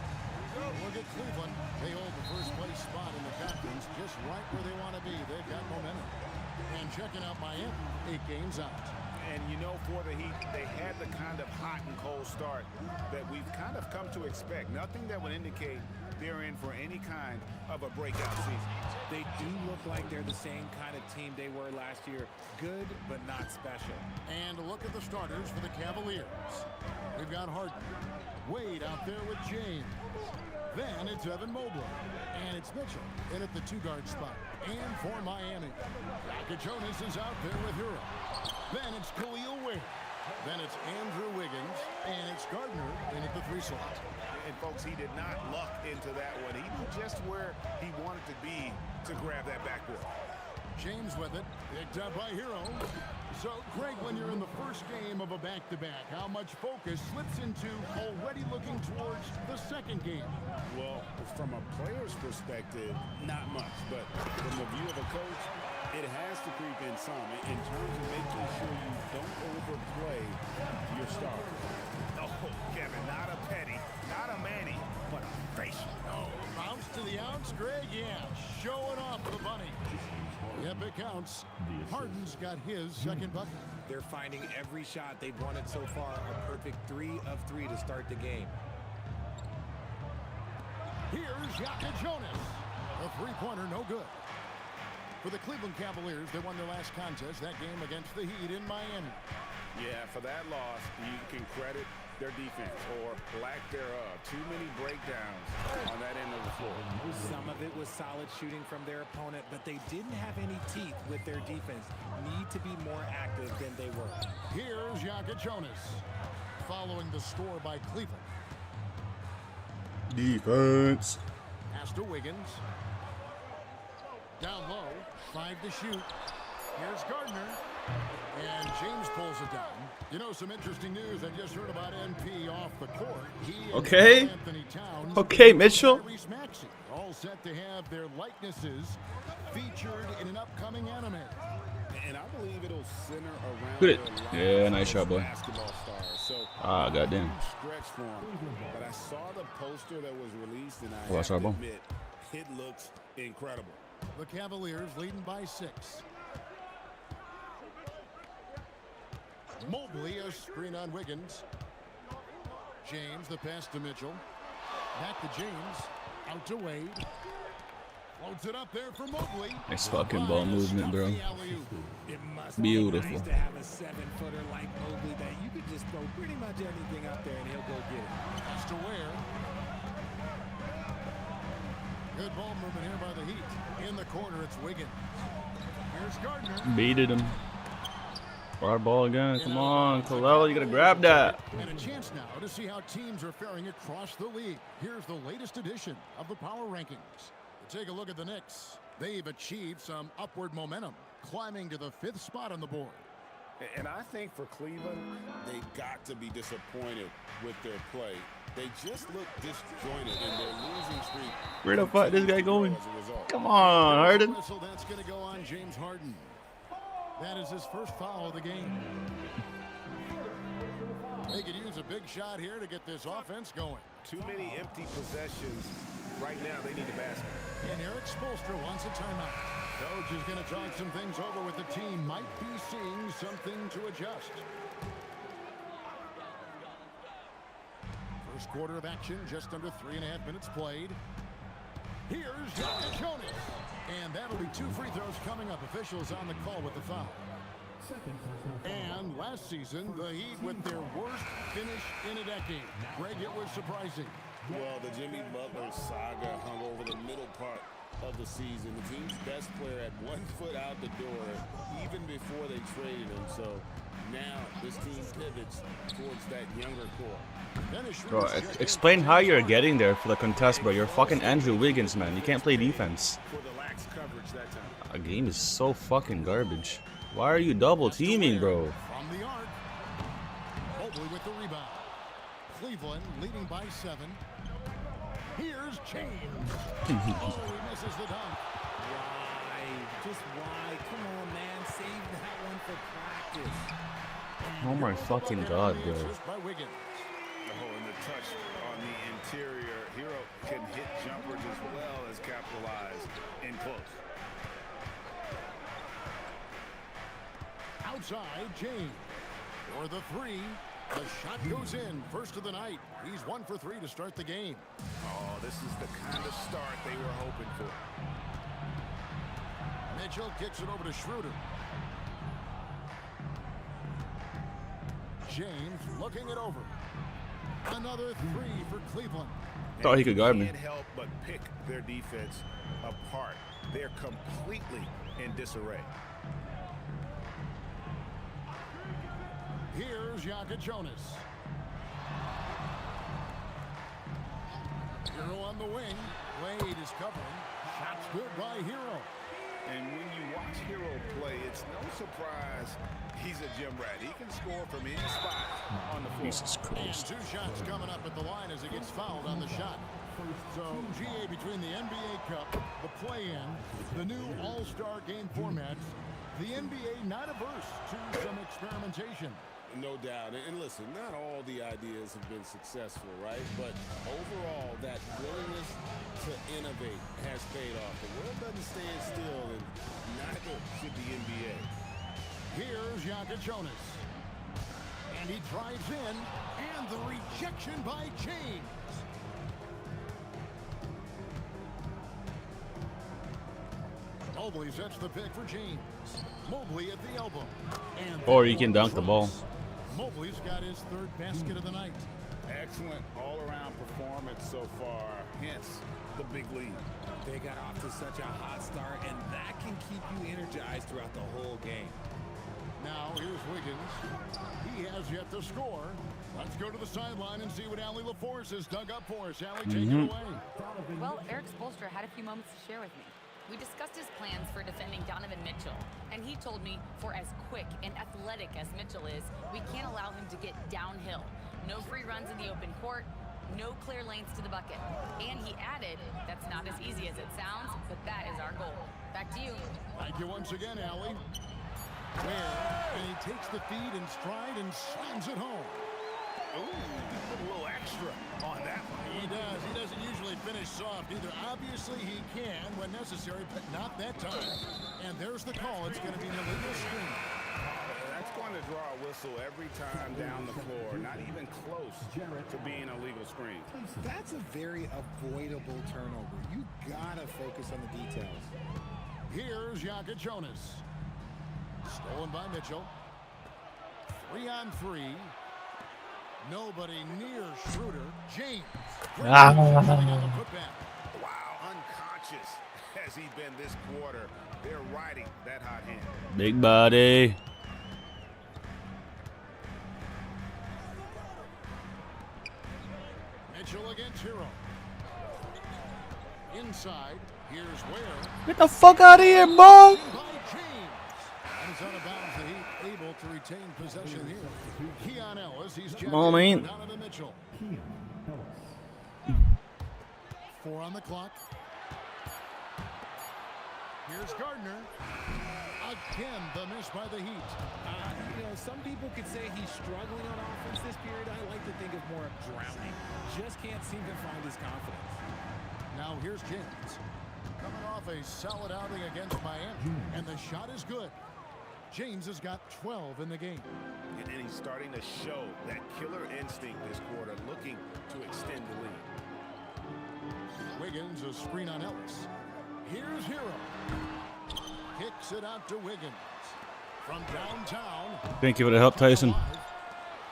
Look at Cleveland. They hold the first place spot in the conference, just right where they want to be. They've got momentum. And checking out Miami, 8 games out. And you know, for the Heat, they had the kind of hot and cold start that we've kind of come to expect. Nothing that would indicate they're in for any kind of a breakout season. They do look like they're the same kind of team they were last year. Good, but not special. And look at the starters for the Cavaliers. We've got Harden. Wade out there with James. Then it's Evan Mobley. And it's Mitchell in at the 2-guard spot. And for Miami, Jonas is out there with Hero. Then it's Khalil Wade. Then it's Andrew Wiggins. And it's Gardner in at the 3 slot. And folks, he did not luck into that one. He knew just where he wanted to be to grab that backboard. James with it, picked up by Hero. So, Greg, when you're in the first game of a back-to-back, how much focus slips into already looking towards the second game? Well, from a player's perspective, not much. But from the view of a coach, it has to creep in some in terms of making sure you don't overplay your star. Oh, Kevin, not a Petty, not a Manny, but a facial. Oh, bounce to the outs, Greg, yeah. Showing off the bunny. Yep, it counts. Harden's got his second bucket. They're finding every shot they've wanted so far. A perfect 3 of 3 to start the game. Here's Jonas. A three-pointer, no good. For the Cleveland Cavaliers, they won their last contest, that game against the Heat in Miami. Yeah, for that loss, you can credit their defense or lack thereof. Too many breakdowns on that end of the floor. Some of it was solid shooting from their opponent, but they didn't have any teeth with their defense. Need to be more active than they were. Here's Jonas following the score by Cleveland. Defense. Pass to Wiggins. Down low, 5 to shoot. Here's Gardner. And James pulls it down. You know, some interesting news. I just heard about MP off the court. Okay. Anthony Towns, Okay, Mitchell. Maxey, all set to have their likenesses featured in an upcoming anime. And I believe it'll center around Good. Yeah, nice shot, boy. basketball stars. So, goddamn. stretch for him. But I saw the poster that was released, and I Watch have our to ball. admit, it looks incredible. The Cavaliers leading by 6. Mobley, a screen on Wiggins. James, the pass to Mitchell. Back to James. Out to Wade. Floats it up there for Mobley. Nice fucking ball movement, bro. Beautiful. Nice to have a 7-footer like Mobley that you could just throw pretty much anything up there and he'll go get it. Pass to Ware. Good ball movement here by the Heat. In the corner, it's Wiggins. Here's Gardner. Beated him. Our ball again. Come on, Kalel, you gotta grab that. And a chance now to see how teams are faring across the league. Here's the latest edition of the Power Rankings. Take a look at the Knicks. They've achieved some upward momentum, climbing to the 5th spot on the board. And I think for Cleveland, they got to be disappointed with their play. They just look disjointed in their losing streak. Where the fuck this guy going? Come on, Harden. So that's going to go on James Harden. That is his first foul of the game. They could use a big shot here to get this offense going. Too many empty possessions. Right now, they need a basket. And Eric Spoelstra wants a timeout. Coach is going to talk some things over with the team. Might be seeing something to adjust. First quarter of action, just under 3.5 minutes played. Here's Jonas. And that'll be 2 free throws coming up. Officials on the call with the foul. And last season, the Heat with their worst finish in a decade. Greg, it was surprising. Well, the Jimmy Butler saga hung over the middle part of the season. The team's best player had 1 foot out the door even before they traded him. So now this team pivots towards that younger core. Bro, explain how you're getting there for the contest, bro. You're fucking Andrew Wiggins, man. You can't play defense. For the lax coverage that time. Our game is so fucking garbage. Why are you double teaming, bro? From the arc. Mobley with the rebound. Cleveland leading by 7. Here's James. Oh, he misses the dunk. Why? Just why? Come on, man. Save that one for practice. Oh my fucking god, bro. By Wiggins. Oh, and the touch on the interior. Hero can hit jumpers as well as capitalize in close. Outside, James. For the 3. The shot goes in. First of the night. He's 1 for 3 to start the game. Oh, this is the kind of start they were hoping for. Mitchell kicks it over to Schroeder. James looking it over. Another 3 for Cleveland. Thought he could guard me. Can't help but pick their defense apart. They're completely in disarray. Here's Jonas. Hero on the wing. Wade is covering. Shots good by Hero. And when you watch Hero play, it's no surprise he's a gym rat. He can score from any spot on the floor. Jesus And Christ. 2 shots coming up at the line as he gets fouled on the shot. So, GA, between the NBA Cup, the play-in, the new All-Star game formats, the NBA not averse to some experimentation. No doubt. And listen, not all the ideas have been successful, right? But overall, that willingness to innovate has paid off. The world doesn't stand still, and neither should the NBA. Here's Jonas. And he drives in, and the rejection by James. Mobley sets the pick for James. Mobley at the elbow. And Or you can dunk the ball. Mobley's got his third basket of the night. Excellent all-around performance so far, hence the big lead. They got off to such a hot start, and that can keep you energized throughout the whole game. Now here's Wiggins. He has yet to score. Let's go to the sideline and see what Allie LaForce has dug up for us. Allie, take it away. Well, Eric Spoelstra had a few moments to share with me. We discussed his plans for defending Donovan Mitchell, and he told me for as quick and athletic as Mitchell is, we can't allow him to get downhill. No free runs in the open court, no clear lanes to the bucket. And he added, that's not as easy as it sounds, but that is our goal. Back to you. Thank you once again, Allie. And he takes the feed in stride and slams it home. Ooh, a little extra on that one. He does. He doesn't usually finish soft either. Obviously, he can when necessary, but not that time. And there's the call. It's going to be an illegal screen. That's going to draw a whistle every time down the floor. Not even close to being a legal screen. That's a very avoidable turnover. You got to focus on the details. Here's Jokic Jonas. Stolen by Mitchell. 3-on-3. Nobody near Schroeder. James. Wow, unconscious has he been this quarter. They're riding that hot hand. Big body. Mitchell against Hero. Inside. Here's Ware. Get the fuck out of here, bro. And it's out of bounds. The Heat able to retain possession here. Keon Ellis. He's Come on, man. Donovan Mitchell. 4 on the clock. Here's Gardner. Again, the miss by the Heat. You know, some people could say he's struggling on offense this period. I like to think of more of drowning. Just can't seem to find his confidence. Now here's James. Coming off a solid outing against Miami. And the shot is good. James has got 12 in the game. And he's starting to show that killer instinct this quarter, looking to extend the lead. Wiggins, a screen on Ellis. Here's Hero. Kicks it out to Wiggins. From downtown. Thank you for the help, Tyson.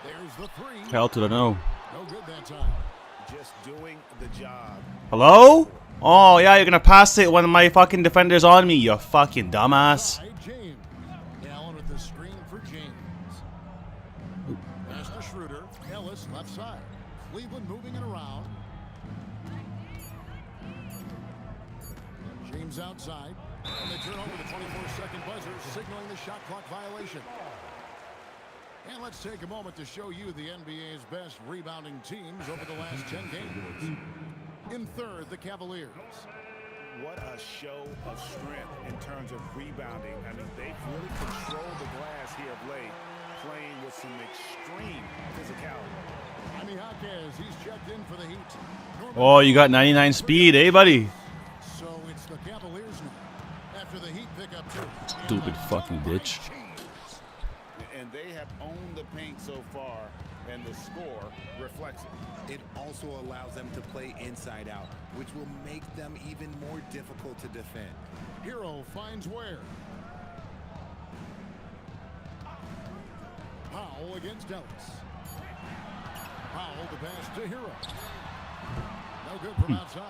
There's the three. Hell to the no. No good that time. Just doing the job. Hello? Oh, yeah, you're going to pass it when my fucking defender's on me, you fucking dumbass. James. Allen with the screen for James. Pass to Schroeder. Ellis left side. Cleveland moving it around. James outside. And they turn over the 24-second buzzer, signaling the shot clock violation. And let's take a moment to show you the NBA's best rebounding teams over the last 10 games. In third, the Cavaliers. What a show of strength in terms of rebounding. I mean, they've really controlled the glass here of late, playing with some extreme physicality. Jaime Jaquez, he's checked in for the Heat. Oh, you got 99 speed, eh, buddy? So it's the Cavaliers now. After the Heat pick up 2. Stupid fucking bitch. And they have owned the paint so far, and the score reflects it. It also allows them to play inside out, which will make them even more difficult to defend. Hero finds Ware. Powell against Ellis. Powell the pass to Hero. No good from outside.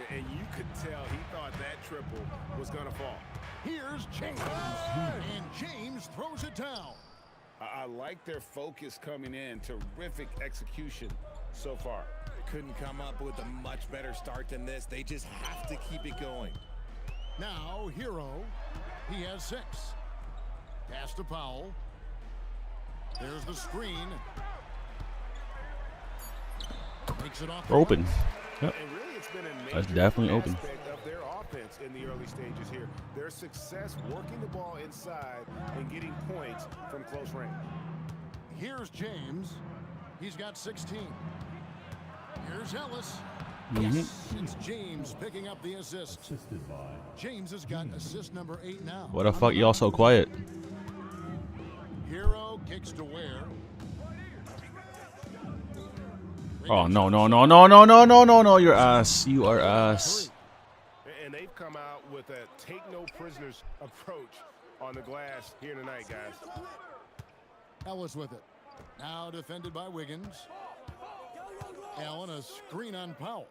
And you could tell he thought that triple was going to fall. Here's James. And James throws it down. I like their focus coming in. Terrific execution so far. Couldn't come up with a much better start than this. They just have to keep it going. Now, Hero. He has 6. Pass to Powell. There's the screen. Takes it off. Open. Yep. And really, it's been a major That's definitely open. aspect of their offense in the early stages here. Their success working the ball inside and getting points from close range. Here's James. He's got 16. Here's Ellis. Yes, it's James picking up the assist. James has got assist number 8 now. What the fuck, y'all so quiet? Hero kicks to Ware. Oh, no, no, no, no, no, no, no, no, no, you're ass. You are ass. And they've come out with a take-no-prisoners approach on the glass here tonight, guys. Ellis with it. Now defended by Wiggins. Allen, a screen on Powell.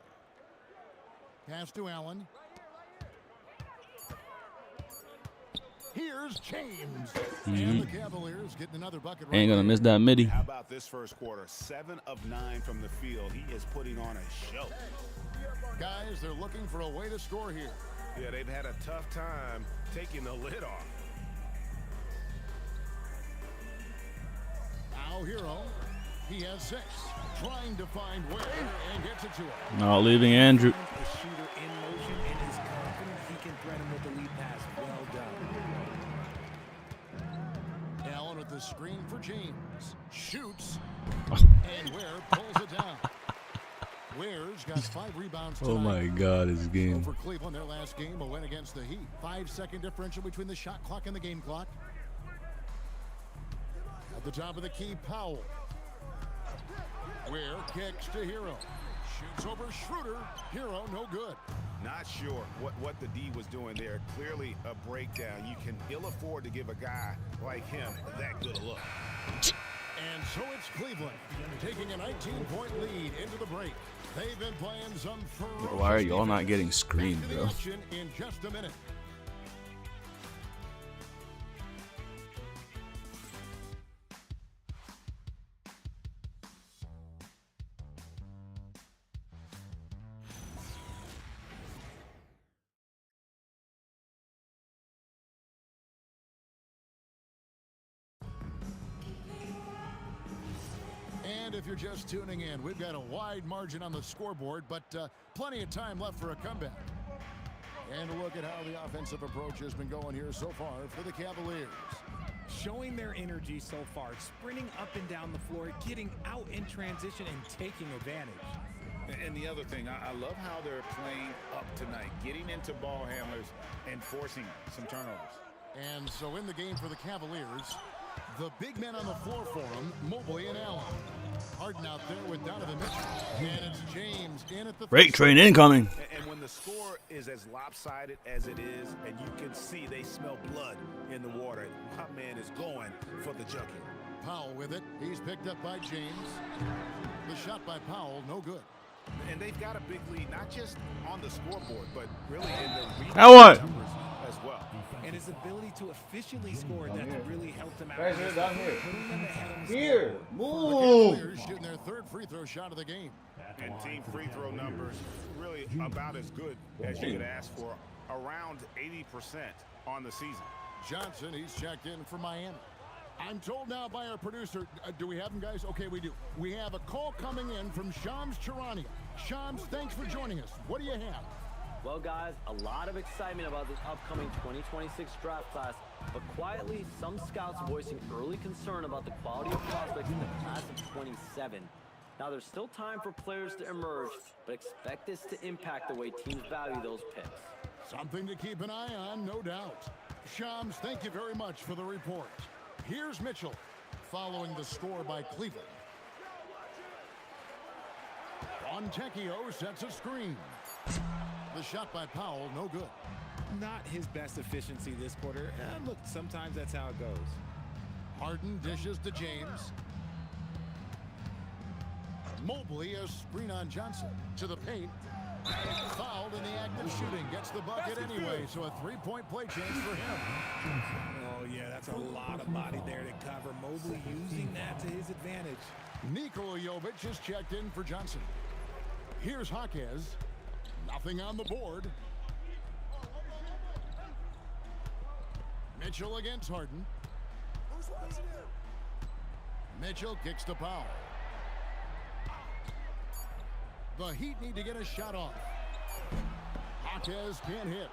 Pass to Allen. Here's James. And the Cavaliers getting another bucket. Ain't gonna miss that midi. How about this first quarter? 7 of 9 from the field. He is putting on a show. Guys, they're looking for a way to score here. Yeah, they've had a tough time taking the lid off. Now Hero. He has 6. Trying to find way and gets it to him. Not leaving Andrew. The shooter in motion and is confident he can thread him with the lead pass. Well done. Allen with the screen for James. Shoots. And Ware pulls it down. Ware's got 5 rebounds tonight. Oh my God, his game. For Cleveland, their last game, a win against the Heat. 5-second differential between the shot clock and the game clock. At the top of the key, Powell. Ware kicks to Hero. Shoots over Schroeder. Hero, no good. Not sure what the D was doing there. Clearly a breakdown. You can ill afford to give a guy like him that good a look. And so it's Cleveland taking a 19-point lead into the break. They've been playing some ferocious. Why are y'all not getting screened, Back to the bro? action in just a minute. And if you're just tuning in, we've got a wide margin on the scoreboard, but plenty of time left for a comeback. And a look at how the offensive approach has been going here so far for the Cavaliers. Showing their energy so far, sprinting up and down the floor, getting out in transition and taking advantage. And the other thing, I love how they're playing up tonight, getting into ball handlers and forcing some turnovers. And so in the game for the Cavaliers, the big men on the floor for them, Mobley and Allen. Harden out there with Donovan Mitchell. And it's James in at the Break train incoming. And when the score is as lopsided as it is, and you can see they smell blood in the water, my man is going for the junkie. Powell with it. He's picked up by James. The shot by Powell, no good. And they've got a big lead, not just on the scoreboard, but really in the rebound what? numbers as well. And his ability to efficiently score that really helped him out. Guys, they're down here. Putting them ahead on the Here, The move. Cavaliers shooting their 3rd free throw shot of the game. And team free throw numbers really about as good as you could ask for, around 80% on the season. Johnson, he's checked in for Miami. I'm told now by our producer, do we have him, guys? Okay, we do. We have a call coming in from Shams Charania. Shams, thanks for joining us. What do you have? Well, guys, a lot of excitement about this upcoming 2026 draft class, but quietly, some scouts voicing early concern about the quality of prospects in the class of 27. Now, there's still time for players to emerge, but expect this to impact the way teams value those picks. Something to keep an eye on, no doubt. Shams, thank you very much for the report. Here's Mitchell, following the score by Cleveland. Fontecchio sets a screen. The shot by Powell, no good. Not his best efficiency this quarter. Look, sometimes that's how it goes. Harden dishes to James. Mobley, a screen on Johnson. To the paint. Fouled in the act of shooting. Gets the bucket anyway, so a 3-point play chance for him. Oh, yeah, that's a lot of body there to cover. Mobley using that to his advantage. Nikola Jovic is checked in for Johnson. Here's Jaquez. Nothing on the board. Mitchell against Harden. Mitchell kicks to Powell. The Heat need to get a shot off. Jaquez can't hit.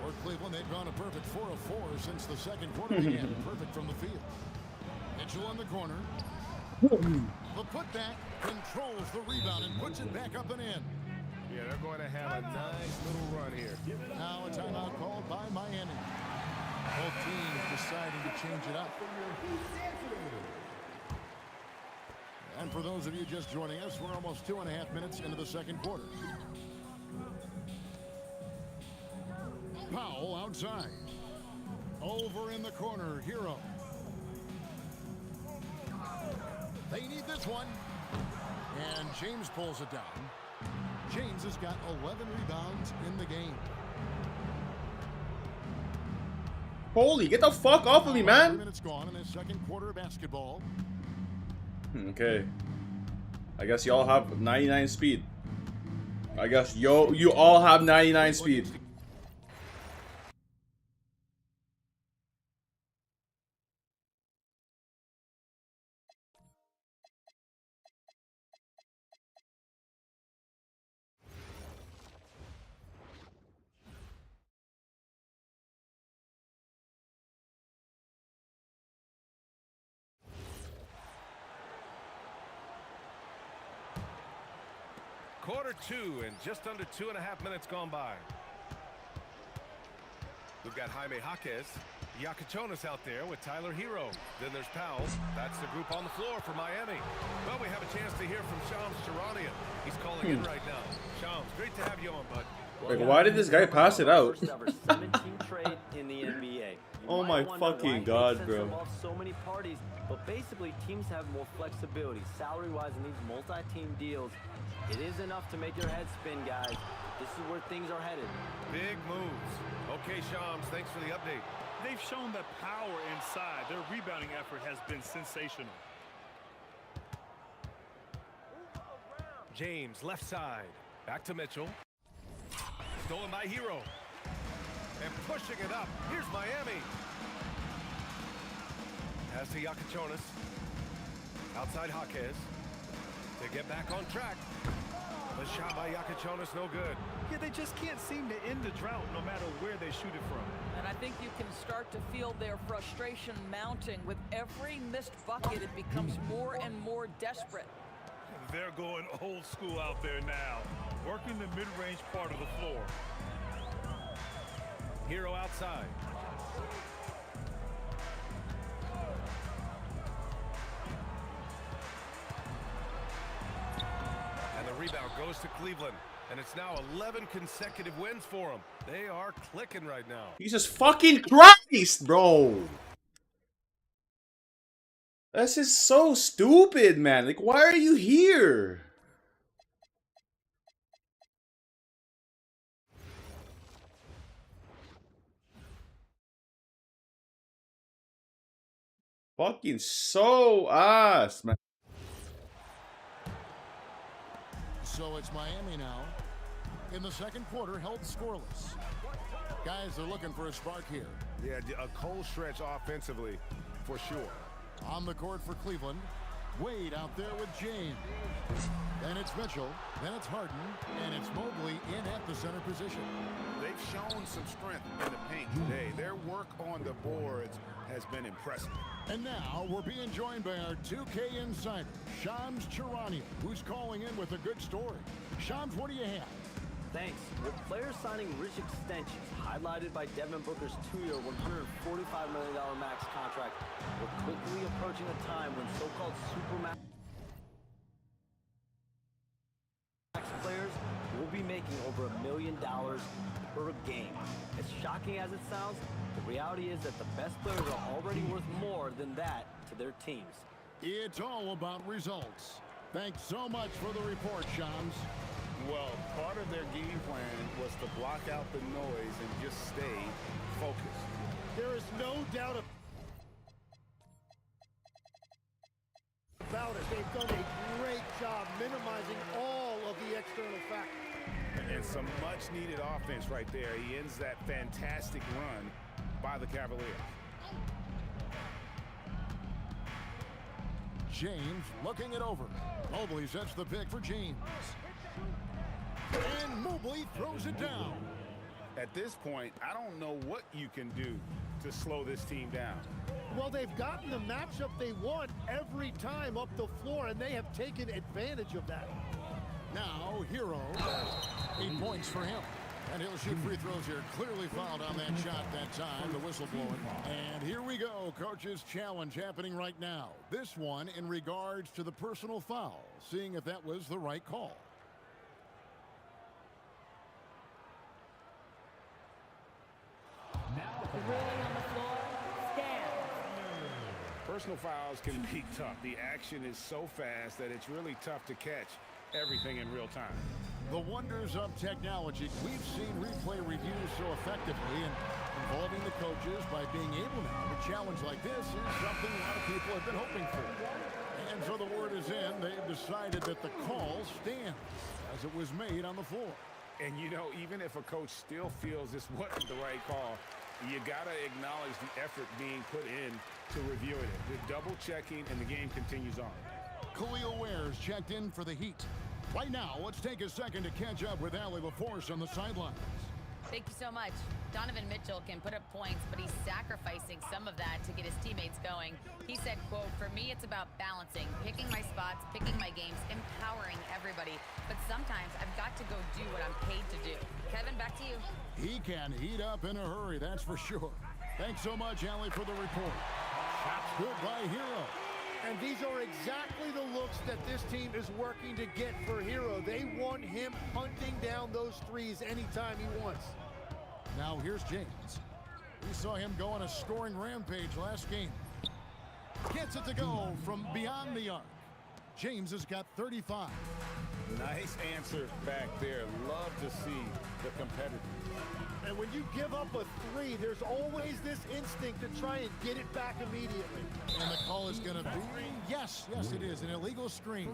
For Cleveland, they've gone a perfect 4 of 4 since the second quarter began. Perfect from the field. Mitchell in the corner. The putback controls the rebound and puts it back up and in. Yeah, they're going to have a nice little run here. Now a timeout called by Miami. Both teams deciding to change it up. And for those of you just joining us, we're almost 2.5 minutes into the second quarter. Powell outside. Over in the corner, Hero. They need this one. And James pulls it down. James has got 11 rebounds in the game. Holy, get the fuck off of me, man. 3 minutes gone in his second quarter of basketball. Okay. I guess y'all have 99 speed. I guess you all have 99 speed. Quarter 2 and just under 2.5 minutes gone by. We've got Jaime Jaquez, Iacochonis out there with Tyler Hero. Then there's Powell. That's the group on the floor for Miami. Well, we have a chance to hear from Shams Charania. He's calling in right now. Shams, great to have you on, bud. Like, why did this guy pass it out? First ever 17 trade in the NBA. Oh my fucking god, bro. So many parties, but basically teams have more flexibility salary-wise in these multi-team deals. It is enough to make your head spin, guys. This is where things are headed. Big moves. Okay, Shams, thanks for the update. They've shown the power inside. Their rebounding effort has been sensational. James, left side. Back to Mitchell. Stolen by Hero. And pushing it up. Here's Miami. Pass to Iacochonis. Outside Jaquez. To get back on track. The shot by Iacochonis, no good. Yeah, they just can't seem to end the drought no matter where they shoot it from. And I think you can start to feel their frustration mounting. With every missed bucket, it becomes more and more desperate. They're going old school out there now, working the mid-range part of the floor. Hero outside. And the rebound goes to Cleveland. And it's now 11 consecutive wins for them. They are clicking right now. Jesus fucking Christ, bro. This is so stupid, man. Like, why are you here? Fucking so ass, man. So it's Miami now. In the second quarter, held scoreless. Guys are looking for a spark here. Yeah, a cold stretch offensively, for sure. On the court for Cleveland, Wade out there with James. Then it's Mitchell, then it's Harden, and it's Mobley in at the center position. They've shown some strength in the paint today. Their work on the boards has been impressive. And now we're being joined by our 2K insider, Shams Charania, who's calling in with a good story. Shams, what do you have? Thanks. With players signing rich extensions, highlighted by Devin Booker's 2-year, $145 million max contract, we're quickly approaching a time when so-called supermax players will be making over $1 million per game. As shocking as it sounds, the reality is that the best players are already worth more than that to their teams. It's all about results. Thanks so much for the report, Shams. Well, part of their game plan was to block out the noise and just stay focused. There is no doubt about it. They've done a great job minimizing all of the external factors. And some much-needed offense right there. He ends that fantastic run by the Cavaliers. James looking it over. Mobley sets the pick for James. And Mobley throws it down. At this point, I don't know what you can do to slow this team down. Well, they've gotten the matchup they want every time up the floor, and they have taken advantage of that. Now, Hero, 8 points for him. And he'll shoot free throws here. Clearly fouled on that shot that time, the whistle blowing. And here we go, coach's challenge happening right now. This one in regards to the personal foul, seeing if that was the right call. personal fouls can be tough. The action is so fast that it's really tough to catch everything in real time. The wonders of technology. We've seen replay reviews so effectively, and involving the coaches by being able now to challenge like this is something a lot of people have been hoping for. And so the word is in. They've decided that the call stands as it was made on the floor. And, you know, even if a coach still feels this wasn't the right call, you got to acknowledge the effort being put in to reviewing it. The double checking, and the game continues on. Khalil Ware's checked in for the Heat. Right now, let's take a second to catch up with Allie LaForce on the sidelines. Thank you so much. Donovan Mitchell can put up points, but he's sacrificing some of that to get his teammates going. He said, quote, "For me, it's about balancing, picking my spots, picking my games, empowering everybody. But sometimes I've got to go do what I'm paid to do." Kevin, back to you. He can heat up in a hurry, that's for sure. Thanks so much, Allie, for the report. Shots good by Hero. And these are exactly the looks that this team is working to get for Hero. They want him hunting down those threes anytime he wants. Now here's James. We saw him go on a scoring rampage last game. Gets it to go from beyond the arc. James has got 35. Nice answer back there. Love to see the competitor. And when you give up a three, there's always this instinct to try and get it back immediately. And the call is going to be, yes, it is, an illegal screen.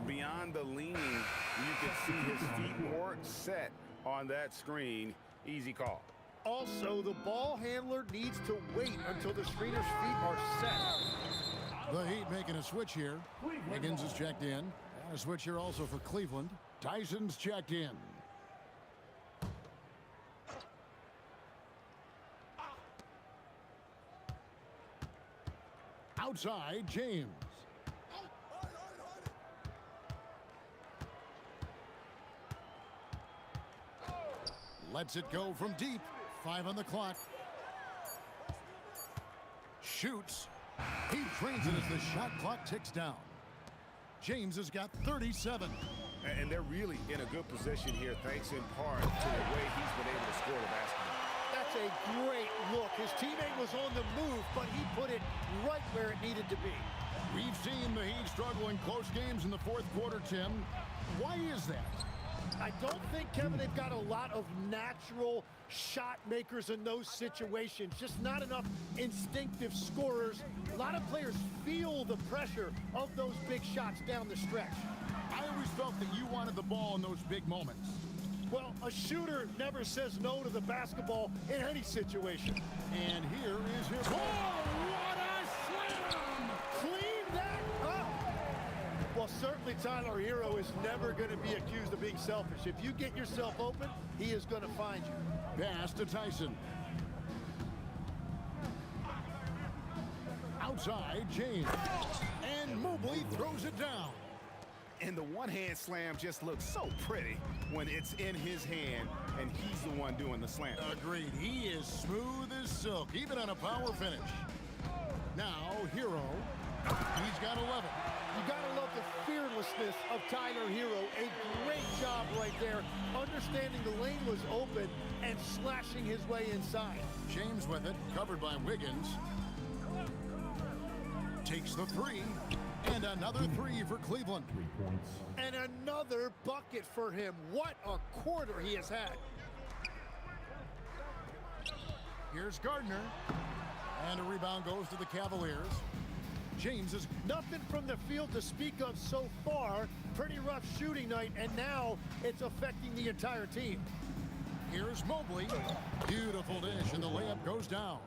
Beyond the leaning, you can see his feet more set on that screen. Easy call. Also, the ball handler needs to wait until the screener's feet are set. The Heat making a switch here. Wiggins is checked in. And a switch here also for Cleveland. Tyson's checked in. Outside, James. Lets it go from deep. 5 on the clock. Shoots. He drains it as the shot clock ticks down. James has got 37. And they're really in a good position here, thanks in part to the way he's been able to score the basketball. That's a great look. His teammate was on the move, but he put it right where it needed to be. We've seen the Heat struggle in close games in the fourth quarter, Tim. Why is that? I don't think, Kevin, they've got a lot of natural shot makers in those situations. Just not enough instinctive scorers. A lot of players feel the pressure of those big shots down the stretch. I always felt that you wanted the ball in those big moments. Well, a shooter never says no to the basketball in any situation. And here is his ball. What a slam! Clean that up! Well, certainly Tyler Hero is never going to be accused of being selfish. If you get yourself open, he is going to find you. Pass to Tyson. Outside, James. And Mobley throws it down. And the one-hand slam just looks so pretty when it's in his hand and he's the one doing the slam. Agreed. He is smooth as silk, even on a power finish. Now, Hero. He's got 11. You gotta love the fearlessness of Tyler Hero. A great job right there, understanding the lane was open and slashing his way inside. James with it, covered by Wiggins. Takes the three. And another three for Cleveland. 3 points. And another bucket for him. What a quarter he has had. Here's Gardner. And a rebound goes to the Cavaliers. James is nothing from the field to speak of so far. Pretty rough shooting night, and now it's affecting the entire team. Here's Mobley. Beautiful dish, and the layup goes down.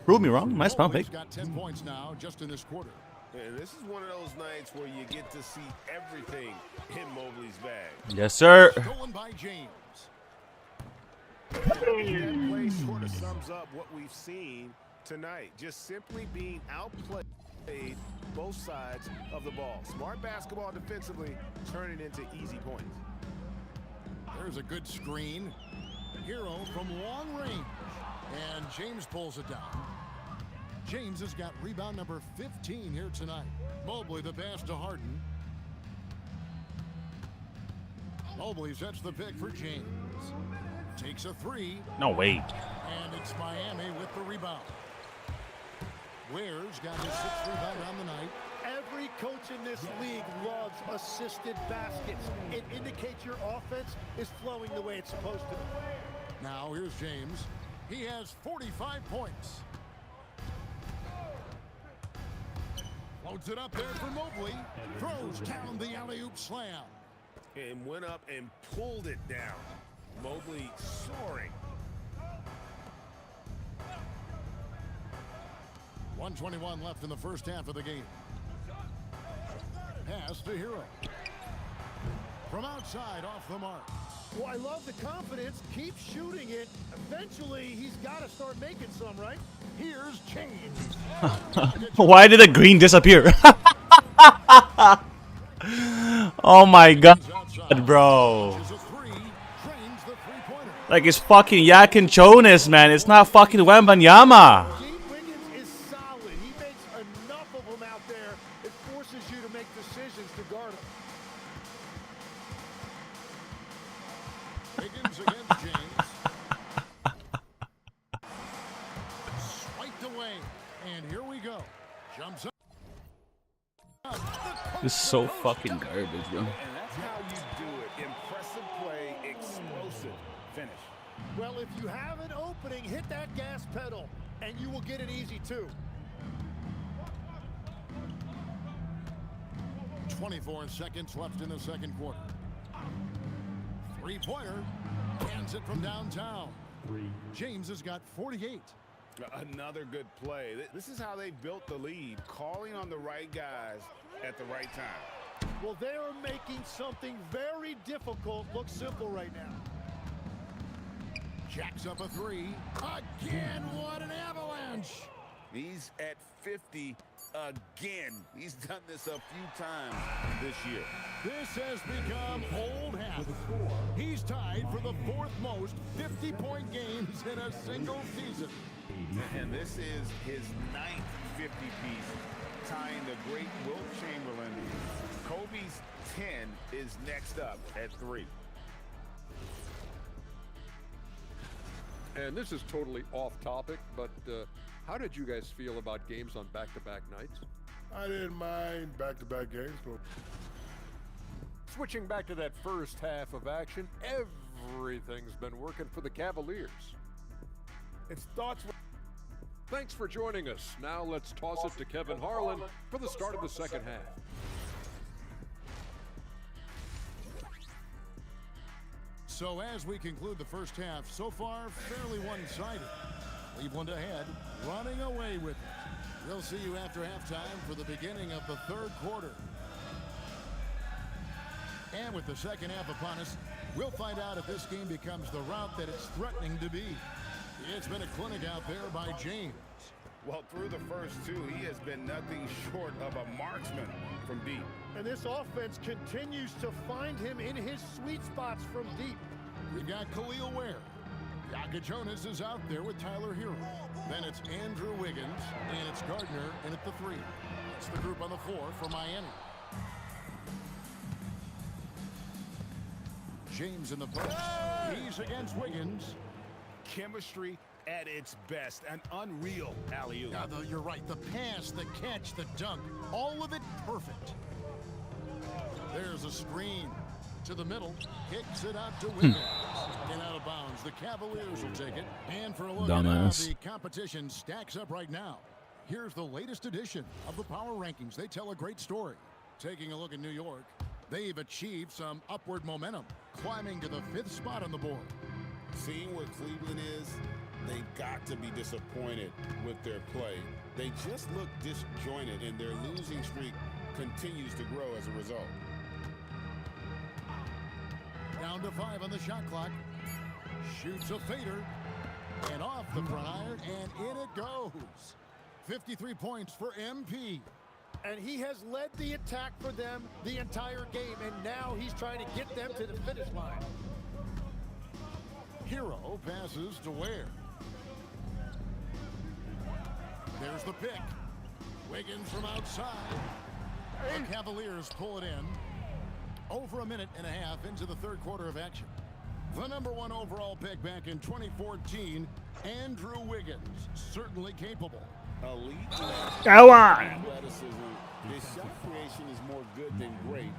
Prove me wrong. Nice pump fake. He's got 10 points now just in this quarter. And this is one of those nights where you get to see everything in Mobley's bag. Yes, sir. Stolen by James. That play sort of sums up what we've seen tonight. Just simply being outplayed both sides of the ball. Smart basketball defensively, turning into easy points. There's a good screen. Hero from long range. And James pulls it down. James has got rebound number 15 here tonight. Mobley the pass to Harden. Mobley sets the pick for James. Takes a three. No, wait. And it's Miami with the rebound. Ware's got his 6th rebound on the night. Every coach in this league loves assisted baskets. It indicates your offense is flowing the way it's supposed to. Now here's James. He has 45 points. Loads it up there for Mobley. Throws down the alley-oop slam. And went up and pulled it down. Mobley soaring. 1:21 left in the first half of the game. Pass to Hero. From outside, off the mark. Well, I love the confidence. Keep shooting it. Eventually, he's got to start making some, right? Here's James. Why did the green disappear? Oh my god, bro. Like it's fucking Yak and Jonas, man. It's not fucking Wembanyama. Wiggins is solid. He makes enough of them out there. It forces you to make decisions to guard him. Wiggins against James. Swiped away. And here we go. Jumps up. This is so fucking garbage, bro. And that's how you do it. Impressive play, explosive finish. Well, if you have an opening, hit that gas pedal, and you will get it easy, too. 24 seconds left in the second quarter. Three-pointer. Hands it from downtown. James has got 48. Another good play. This is how they built the lead, calling on the right guys at the right time. Well, they are making something very difficult look simple right now. Jacks up a three. Again, what an avalanche. He's at 50 again. He's done this a few times this year. This has become old hat. He's tied for the 4th most 50-point games in a single season. And this is his 9th 50-piece, tying the great Wilt Chamberlain. Kobe's 10 is next up at 3. And this is totally off topic, but how did you guys feel about games on back-to-back nights? I didn't mind back-to-back games, but Switching back to that first half of action, everything's been working for the Cavaliers. it starts with. Thanks for joining us. Now let's toss it to Kevin Harlan for the start of the second half. So as we conclude the first half, so far fairly one-sided. Cleveland ahead, running away with it. We'll see you after halftime for the beginning of the third quarter. And with the second half upon us, we'll find out if this game becomes the route that it's threatening to be. It's been a clinic out there by James. Well, through the first two, he has been nothing short of a marksman from deep. And this offense continues to find him in his sweet spots from deep. We've got Khalil Ware. Yaka Jonas is out there with Tyler Hero. Then it's Andrew Wiggins, and it's Gardner in at the 3. It's the group on the floor for Miami. James in the post. He's against Wiggins. Chemistry at its best. An unreal alley-oop. Yeah, you're right. The pass, the catch, the dunk. All of it perfect. There's a screen to the middle. Kicks it out to Wiggins. And out of bounds. The Cavaliers will take it. And for a look at how the competition stacks up right now. Here's the latest edition of the Power Rankings. They tell a great story. Taking a look at New York, they've achieved some upward momentum, climbing to the 5th spot on the board. Seeing where Cleveland is, they've got to be disappointed with their play. They just look disjointed, and their losing streak continues to grow as a result. Down to 5 on the shot clock. Shoots a fader. And off the front iron, and in it goes. 53 points for MP. And he has led the attack for them the entire game, and now he's trying to get them to the finish line. Hero passes to Ware. There's the pick. Wiggins from outside. The Cavaliers pull it in. Over a minute and a half into the third quarter of action. The #1 overall pick back in 2014, Andrew Wiggins, certainly capable. elite Go on. athleticism. His shot creation is more good than great.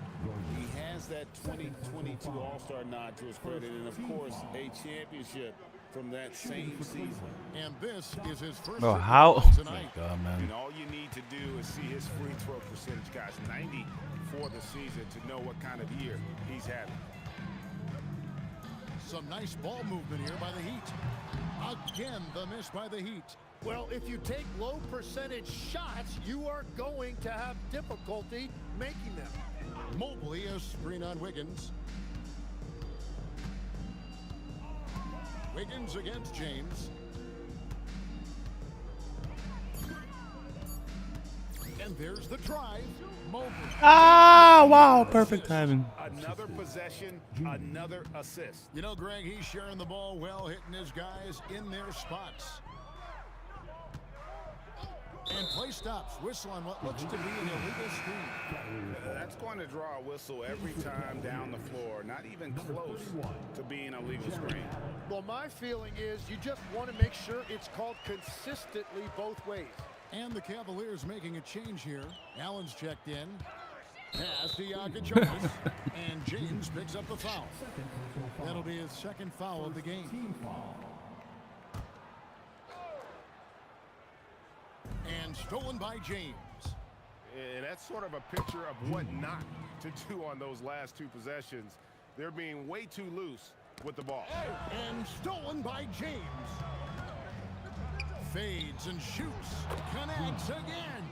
He has that 2022 All-Star nod to his credit, and of course, a championship from that same season. And this is his first Bro, how? Oh my tonight. God, man. And all you need to do is see his free throw percentage, guys. 90 for the season to know what kind of year he's having. Some nice ball movement here by the Heat. Again, the miss by the Heat. Well, if you take low percentage shots, you are going to have difficulty making them. Mobley, a screen on Wiggins. Wiggins against James. And there's the drive. Mobley. Ah, wow, perfect timing. Another possession, another assist. You know, Greg, he's sharing the ball well, hitting his guys in their spots. And play stops. Whistle on what looks to be an illegal screen. That's going to draw a whistle every time down the floor. Not even close to being a legal screen. Well, my feeling is you just want to make sure it's called consistently both ways. And the Cavaliers making a change here. Allen's checked in. Pass to Jokic. And James picks up the foul. That'll be his second foul of the game. And stolen by James. And that's sort of a picture of what not to do on those last two possessions. They're being way too loose with the ball. And stolen by James. Fades and shoots. Connects again.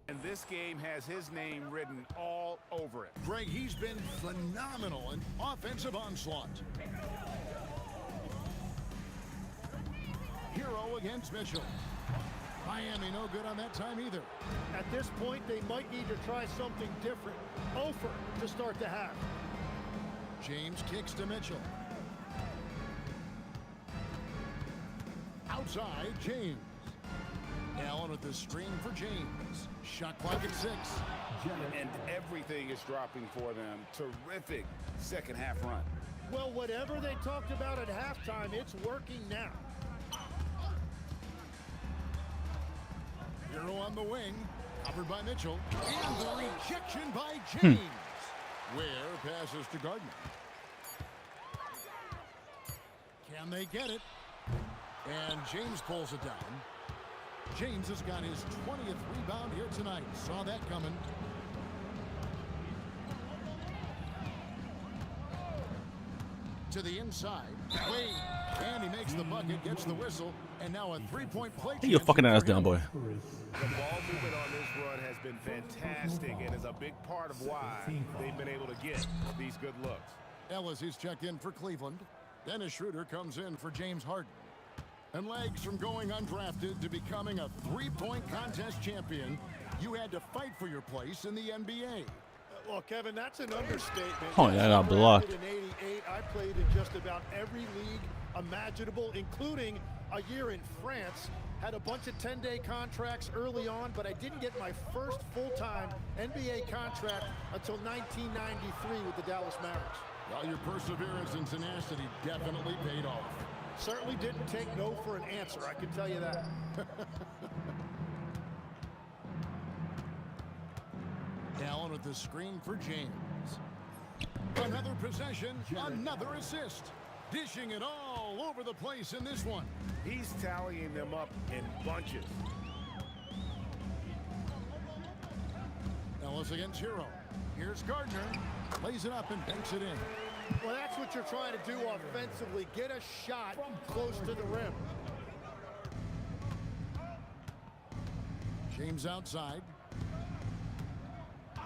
And this game has his name written all over it. Greg, he's been phenomenal in offensive onslaught. Hero against Mitchell. Miami no good on that time either. At this point, they might need to try something different. Over to start the half. James kicks to Mitchell. Outside, James. Allen with the screen for James. Shot clock at 6. And everything is dropping for them. Terrific second half run. Well, whatever they talked about at halftime, it's working now. Hero on the wing. Covered by Mitchell. And the rejection by James. Ware passes to Gardner. Can they get it? And James pulls it down. James has got his 20th rebound here tonight. Saw that coming. To the inside. Wade. And he makes the bucket, gets the whistle, and now a three-point play. Get your fucking ass down, boy. The ball movement on this run has been fantastic and is a big part of why they've been able to get these good looks. Ellis is checked in for Cleveland. Dennis Schroeder comes in for James Harden. And legs from going undrafted to becoming a three-point contest champion, you had to fight for your place in the NBA. Well, Kevin, that's an understatement. Oh, yeah, I got blocked. In '88, I played in just about every league imaginable, including a year in France. Had a bunch of 10-day contracts early on, but I didn't get my first full-time NBA contract until 1993 with the Dallas Mavericks. Well, your perseverance and tenacity definitely paid off. Certainly didn't take no for an answer, I can tell you that. Allen with the screen for James. Another possession, another assist. Dishing it all over the place in this one. He's tallying them up in bunches. Ellis against Hero. Here's Gardner. Lays it up and banks it in. Well, that's what you're trying to do offensively. Get a shot close to the rim. James outside.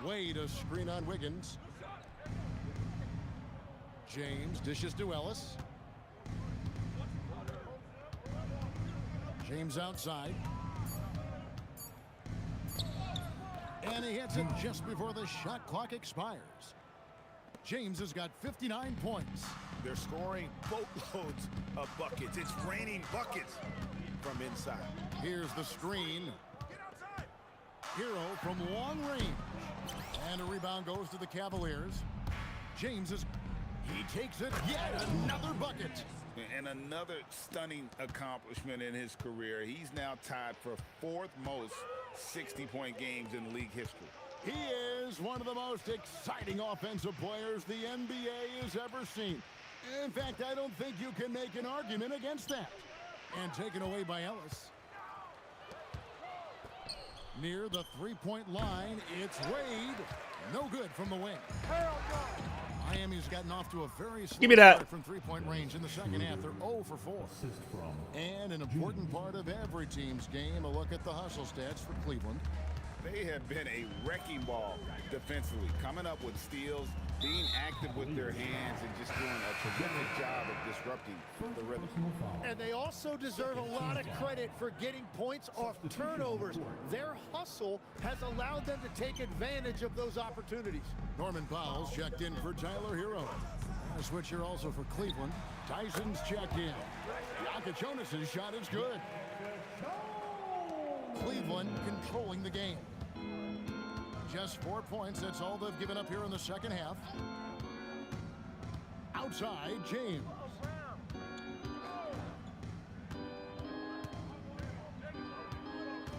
Wade a screen on Wiggins. James dishes to Ellis. James outside. And he hits it just before the shot clock expires. James has got 59 points. They're scoring boatloads of buckets. It's raining buckets from inside. Here's the screen. Hero from long range. And a rebound goes to the Cavaliers. James is... He takes it. Yet another bucket. And another stunning accomplishment in his career. He's now tied for 4th most 60-point games in league history. He is one of the most exciting offensive players the NBA has ever seen. In fact, I don't think you can make an argument against that. And taken away by Ellis. Near the three-point line, it's Wade. No good from the wing. Miami's gotten off to a very slow Give me that. start from three-point range in the second half. They're 0 for 4. And an important part of every team's game, a look at the hustle stats for Cleveland. They have been a wrecking ball defensively, coming up with steals, being active with their hands, and just doing a terrific job of disrupting the rhythm. And they also deserve a lot of credit for getting points off turnovers. Their hustle has allowed them to take advantage of those opportunities. Norman Powell's checked in for Tyler Hero. A switch here also for Cleveland. Tyson's checked in. Jonas' shot is good. Cleveland controlling the game. Just 4 points, that's all they've given up here in the second half. Outside, James.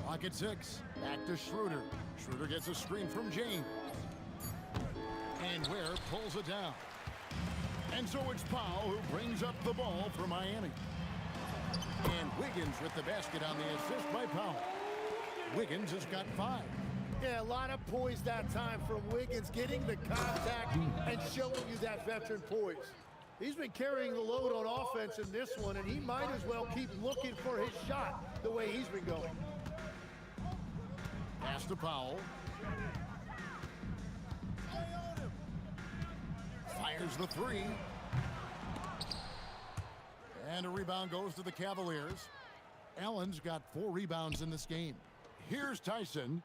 Clock at 6. Back to Schroeder. Schroeder gets a screen from James. And Ware pulls it down. And so it's Powell who brings up the ball for Miami. And Wiggins with the basket on the assist by Powell. Wiggins has got 5. Yeah, a lot of poise that time from Wiggins, getting the contact and showing you that veteran poise. He's been carrying the load on offense in this one, and he might as well keep looking for his shot the way he's been going. Pass to Powell. Fires the 3. And a rebound goes to the Cavaliers. Allen's got 4 rebounds in this game. Here's Tyson.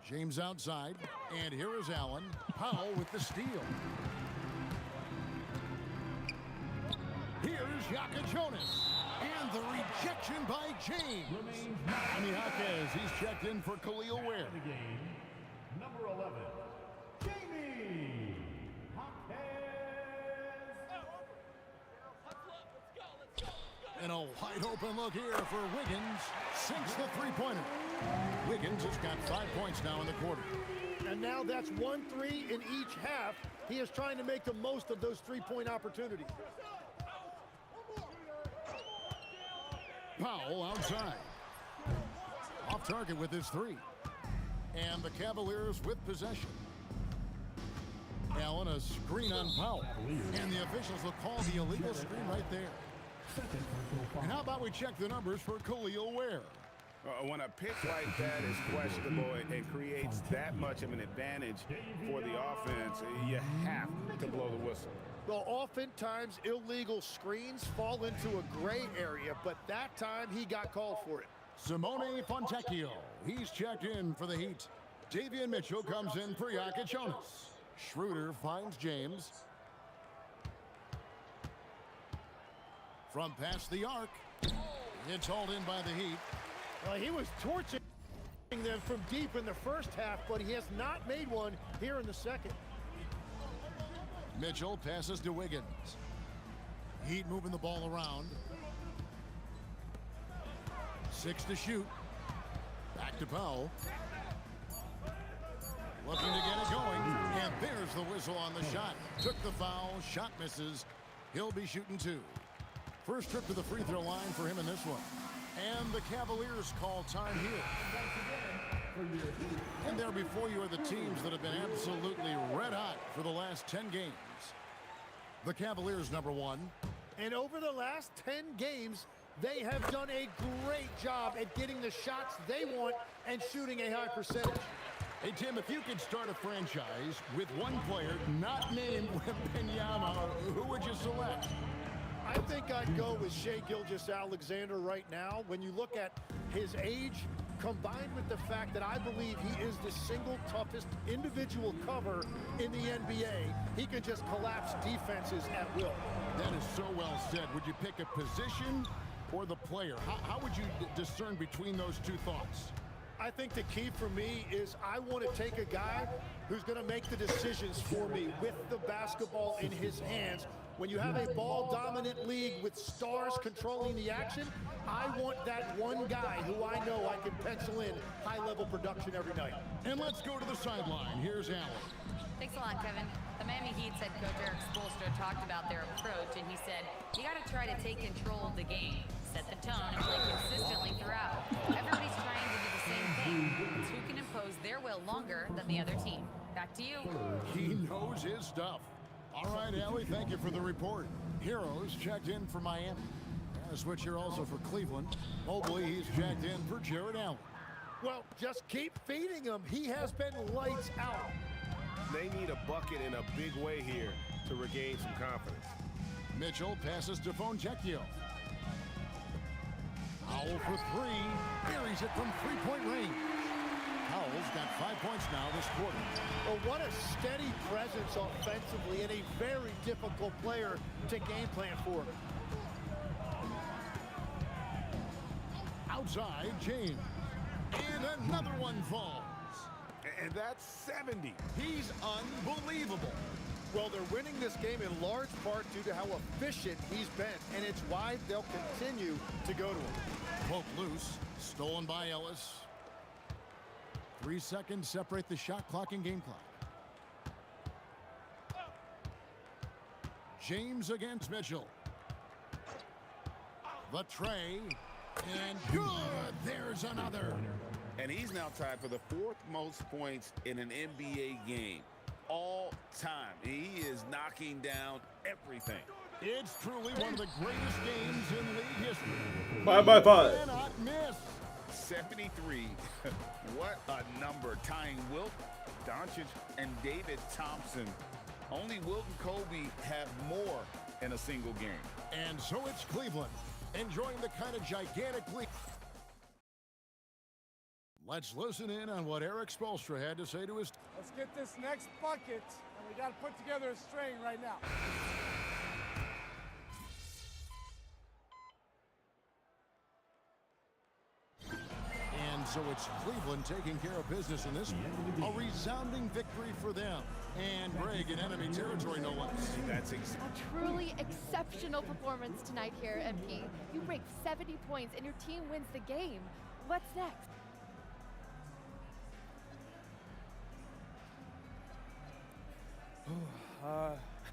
James outside, and here is Allen. Powell with the steal. Here's Jonas, and the rejection by James. Jaime Jaquez, he's checked in for Khalil Ware. Number 11, Jaime And a wide open look here for Wiggins. Sinks the three-pointer. Wiggins has got 5 points now in the quarter. And now that's 1-3 in each half. He is trying to make the most of those three-point opportunities. Powell outside. Off target with his 3. And the Cavaliers with possession. Allen, a screen on Powell. And the officials will call the illegal screen right there. And how about we check the numbers for Khalil Ware? When a pitch like that is questionable and creates that much of an advantage for the offense, you have to blow the whistle. Well, oftentimes illegal screens fall into a gray area, but that time he got called for it. Simone Fontecchio, he's checked in for the Heat. Davion Mitchell comes in for Jonas. Schroeder finds James. From past the arc, it's hauled in by the Heat. Well, he was torching them from deep in the first half, but he has not made one here in the second. Mitchell passes to Wiggins. Heat moving the ball around. 6 to shoot. Back to Powell. Looking to get it going. And there's the whistle on the shot. Took the foul. Shot misses. He'll be shooting 2. First trip to the free throw line for him in this one. And the Cavaliers call time here. And there before you are the teams that have been absolutely red hot for the last 10 games. The Cavaliers, number 1. And over the last 10 games, they have done a great job at getting the shots they want and shooting a high percentage. Hey, Tim, if you could start a franchise with one player not named Wembanyama, who would you select? I think I'd go with Shai Gilgeous-Alexander right now. When you look at his age, combined with the fact that I believe he is the single toughest individual cover in the NBA, he can just collapse defenses at will. That is so well said. Would you pick a position or the player? How would you discern between those two thoughts? I think the key for me is I want to take a guy who's going to make the decisions for me with the basketball in his hands. When you have a ball-dominant league with stars controlling the action, I want that one guy who I know I can pencil in high-level production every night. And let's go to the sideline. Here's Allen. Thanks a lot, Kevin. The Miami Heat's head coach Eric Spoelstra talked about their approach, and he said, you got to try to take control of the game, set the tone, and play consistently throughout. Everybody's trying to do the same thing. It's who can impose their will longer than the other team. Back to you. He knows his stuff. All right, Allie, thank you for the report. Heroes checked in for Miami. And a switch here also for Cleveland. Mobley, he's checked in for Jared Allen. Well, just keep feeding him. He has been lights out. They need a bucket in a big way here to regain some confidence. Mitchell passes to Foncecchio. Powell for three. Buries it from three-point range. Powell's got 5 points now this quarter. Well, what a steady presence offensively and a very difficult player to game plan for. Outside, James. And another one falls. And that's 70. He's unbelievable. Well, they're winning this game in large part due to how efficient he's been, and it's why they'll continue to go to him. Poke loose, stolen by Ellis. 3 seconds separate the shot clock and game clock. James against Mitchell. The tray. And good. There's another. And he's now tied for the 4th most points in an NBA game all time. He is knocking down everything. It's truly one of the greatest games in league history. Bye. Cannot miss. 73. What a number. Tying Wilt, Doncic, and David Thompson. Only Wilt and Kobe have more in a single game. And so it's Cleveland enjoying the kind of gigantic lead. Let's listen in on what Eric Spoelstra had to say to his... Let's get this next bucket, and we got to put together a string right now. And so it's Cleveland taking care of business in this one. A resounding victory for them. And Greg in enemy territory, no less. That's a truly exceptional performance tonight here, MP. You break 70 points, and your team wins the game. What's next?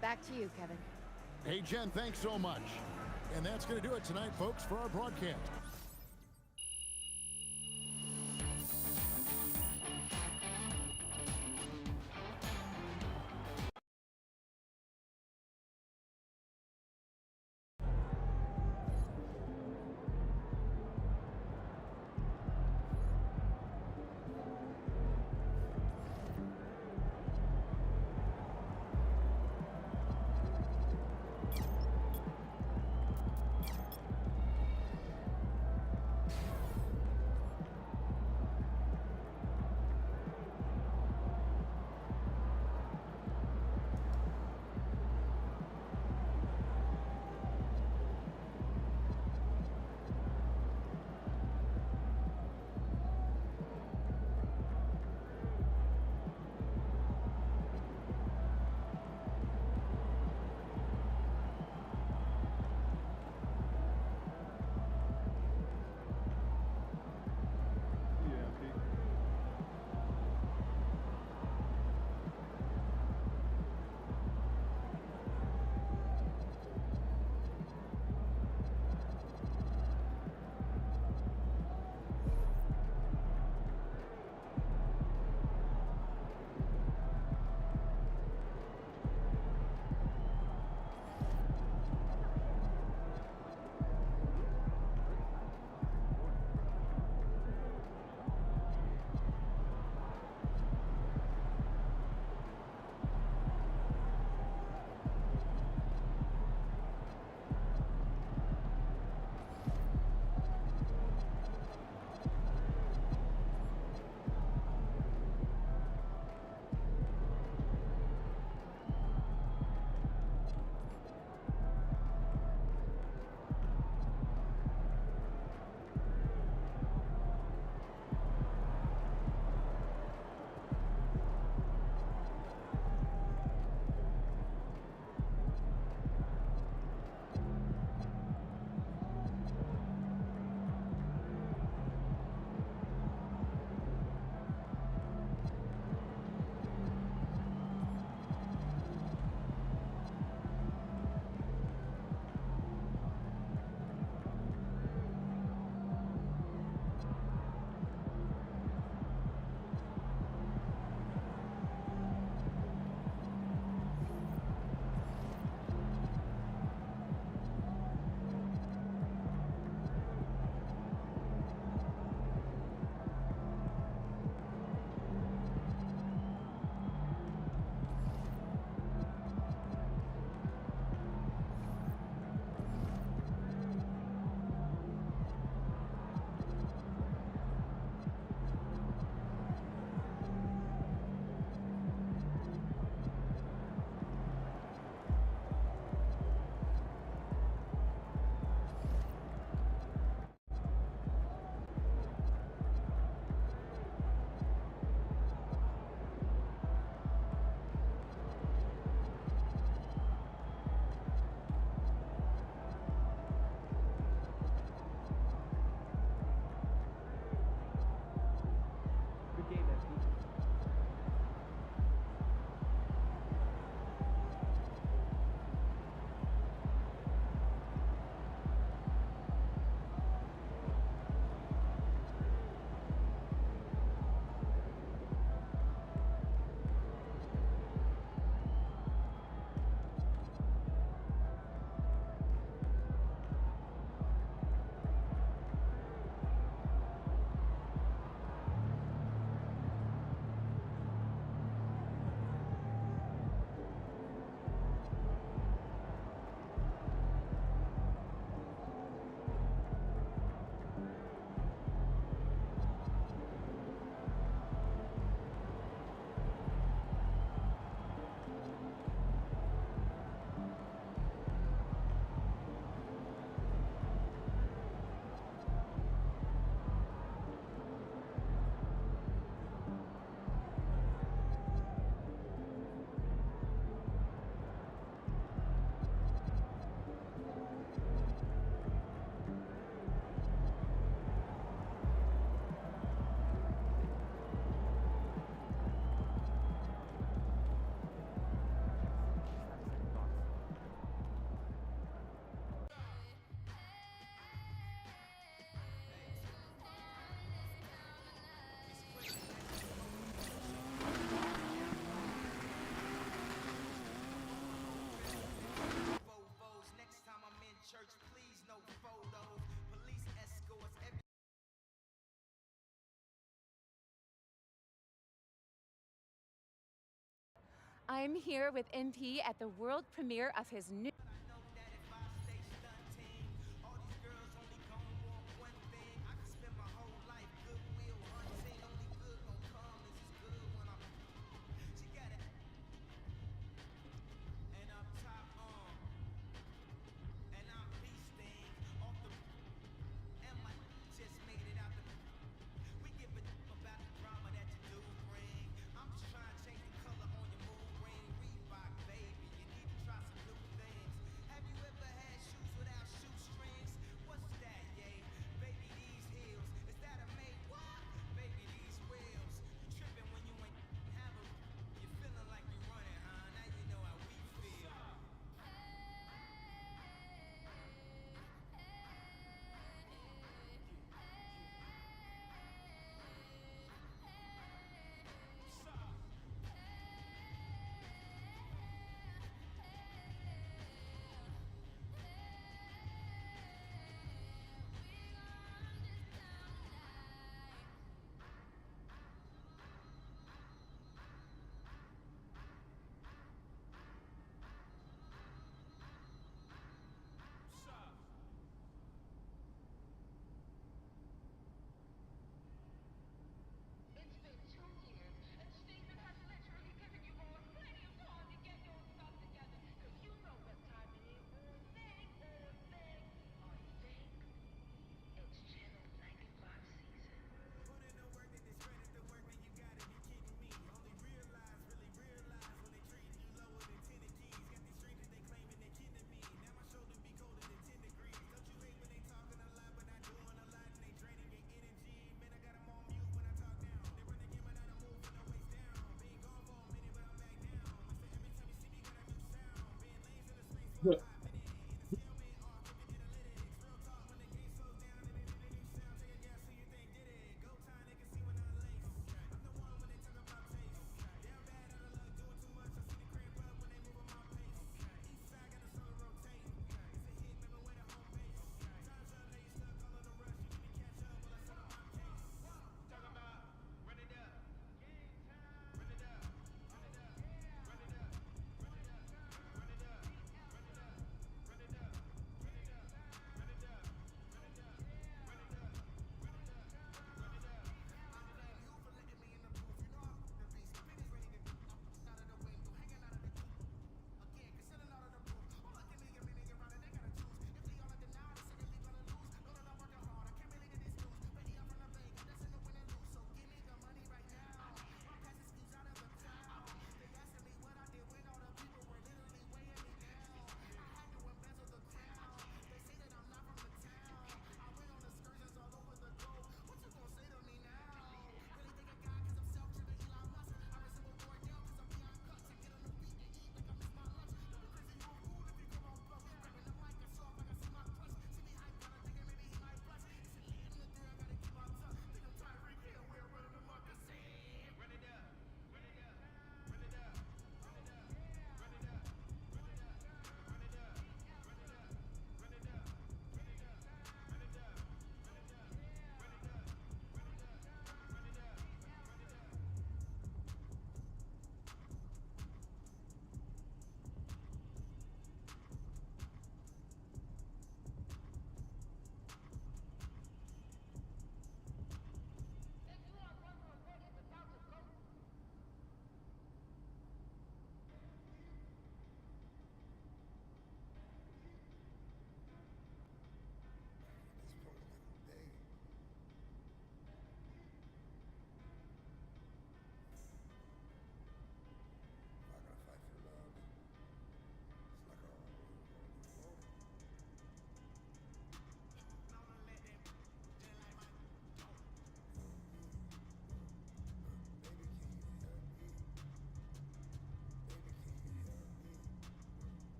Back to you, Kevin. Hey, Jen, thanks so much. And that's going to do it tonight, folks, for our broadcast. I'm here with MP at the world premiere of his new...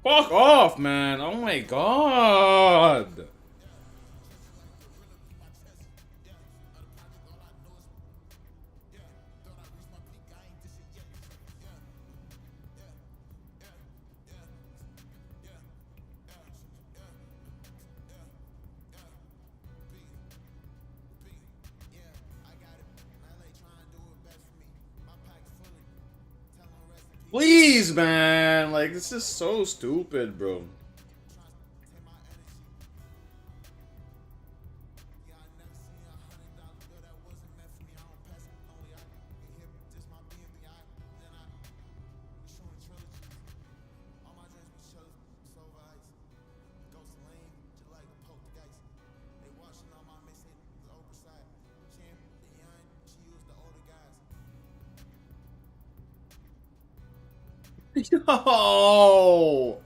Fuck off, man. Oh my god. Please, man. Like, this is so stupid, bro. Yo!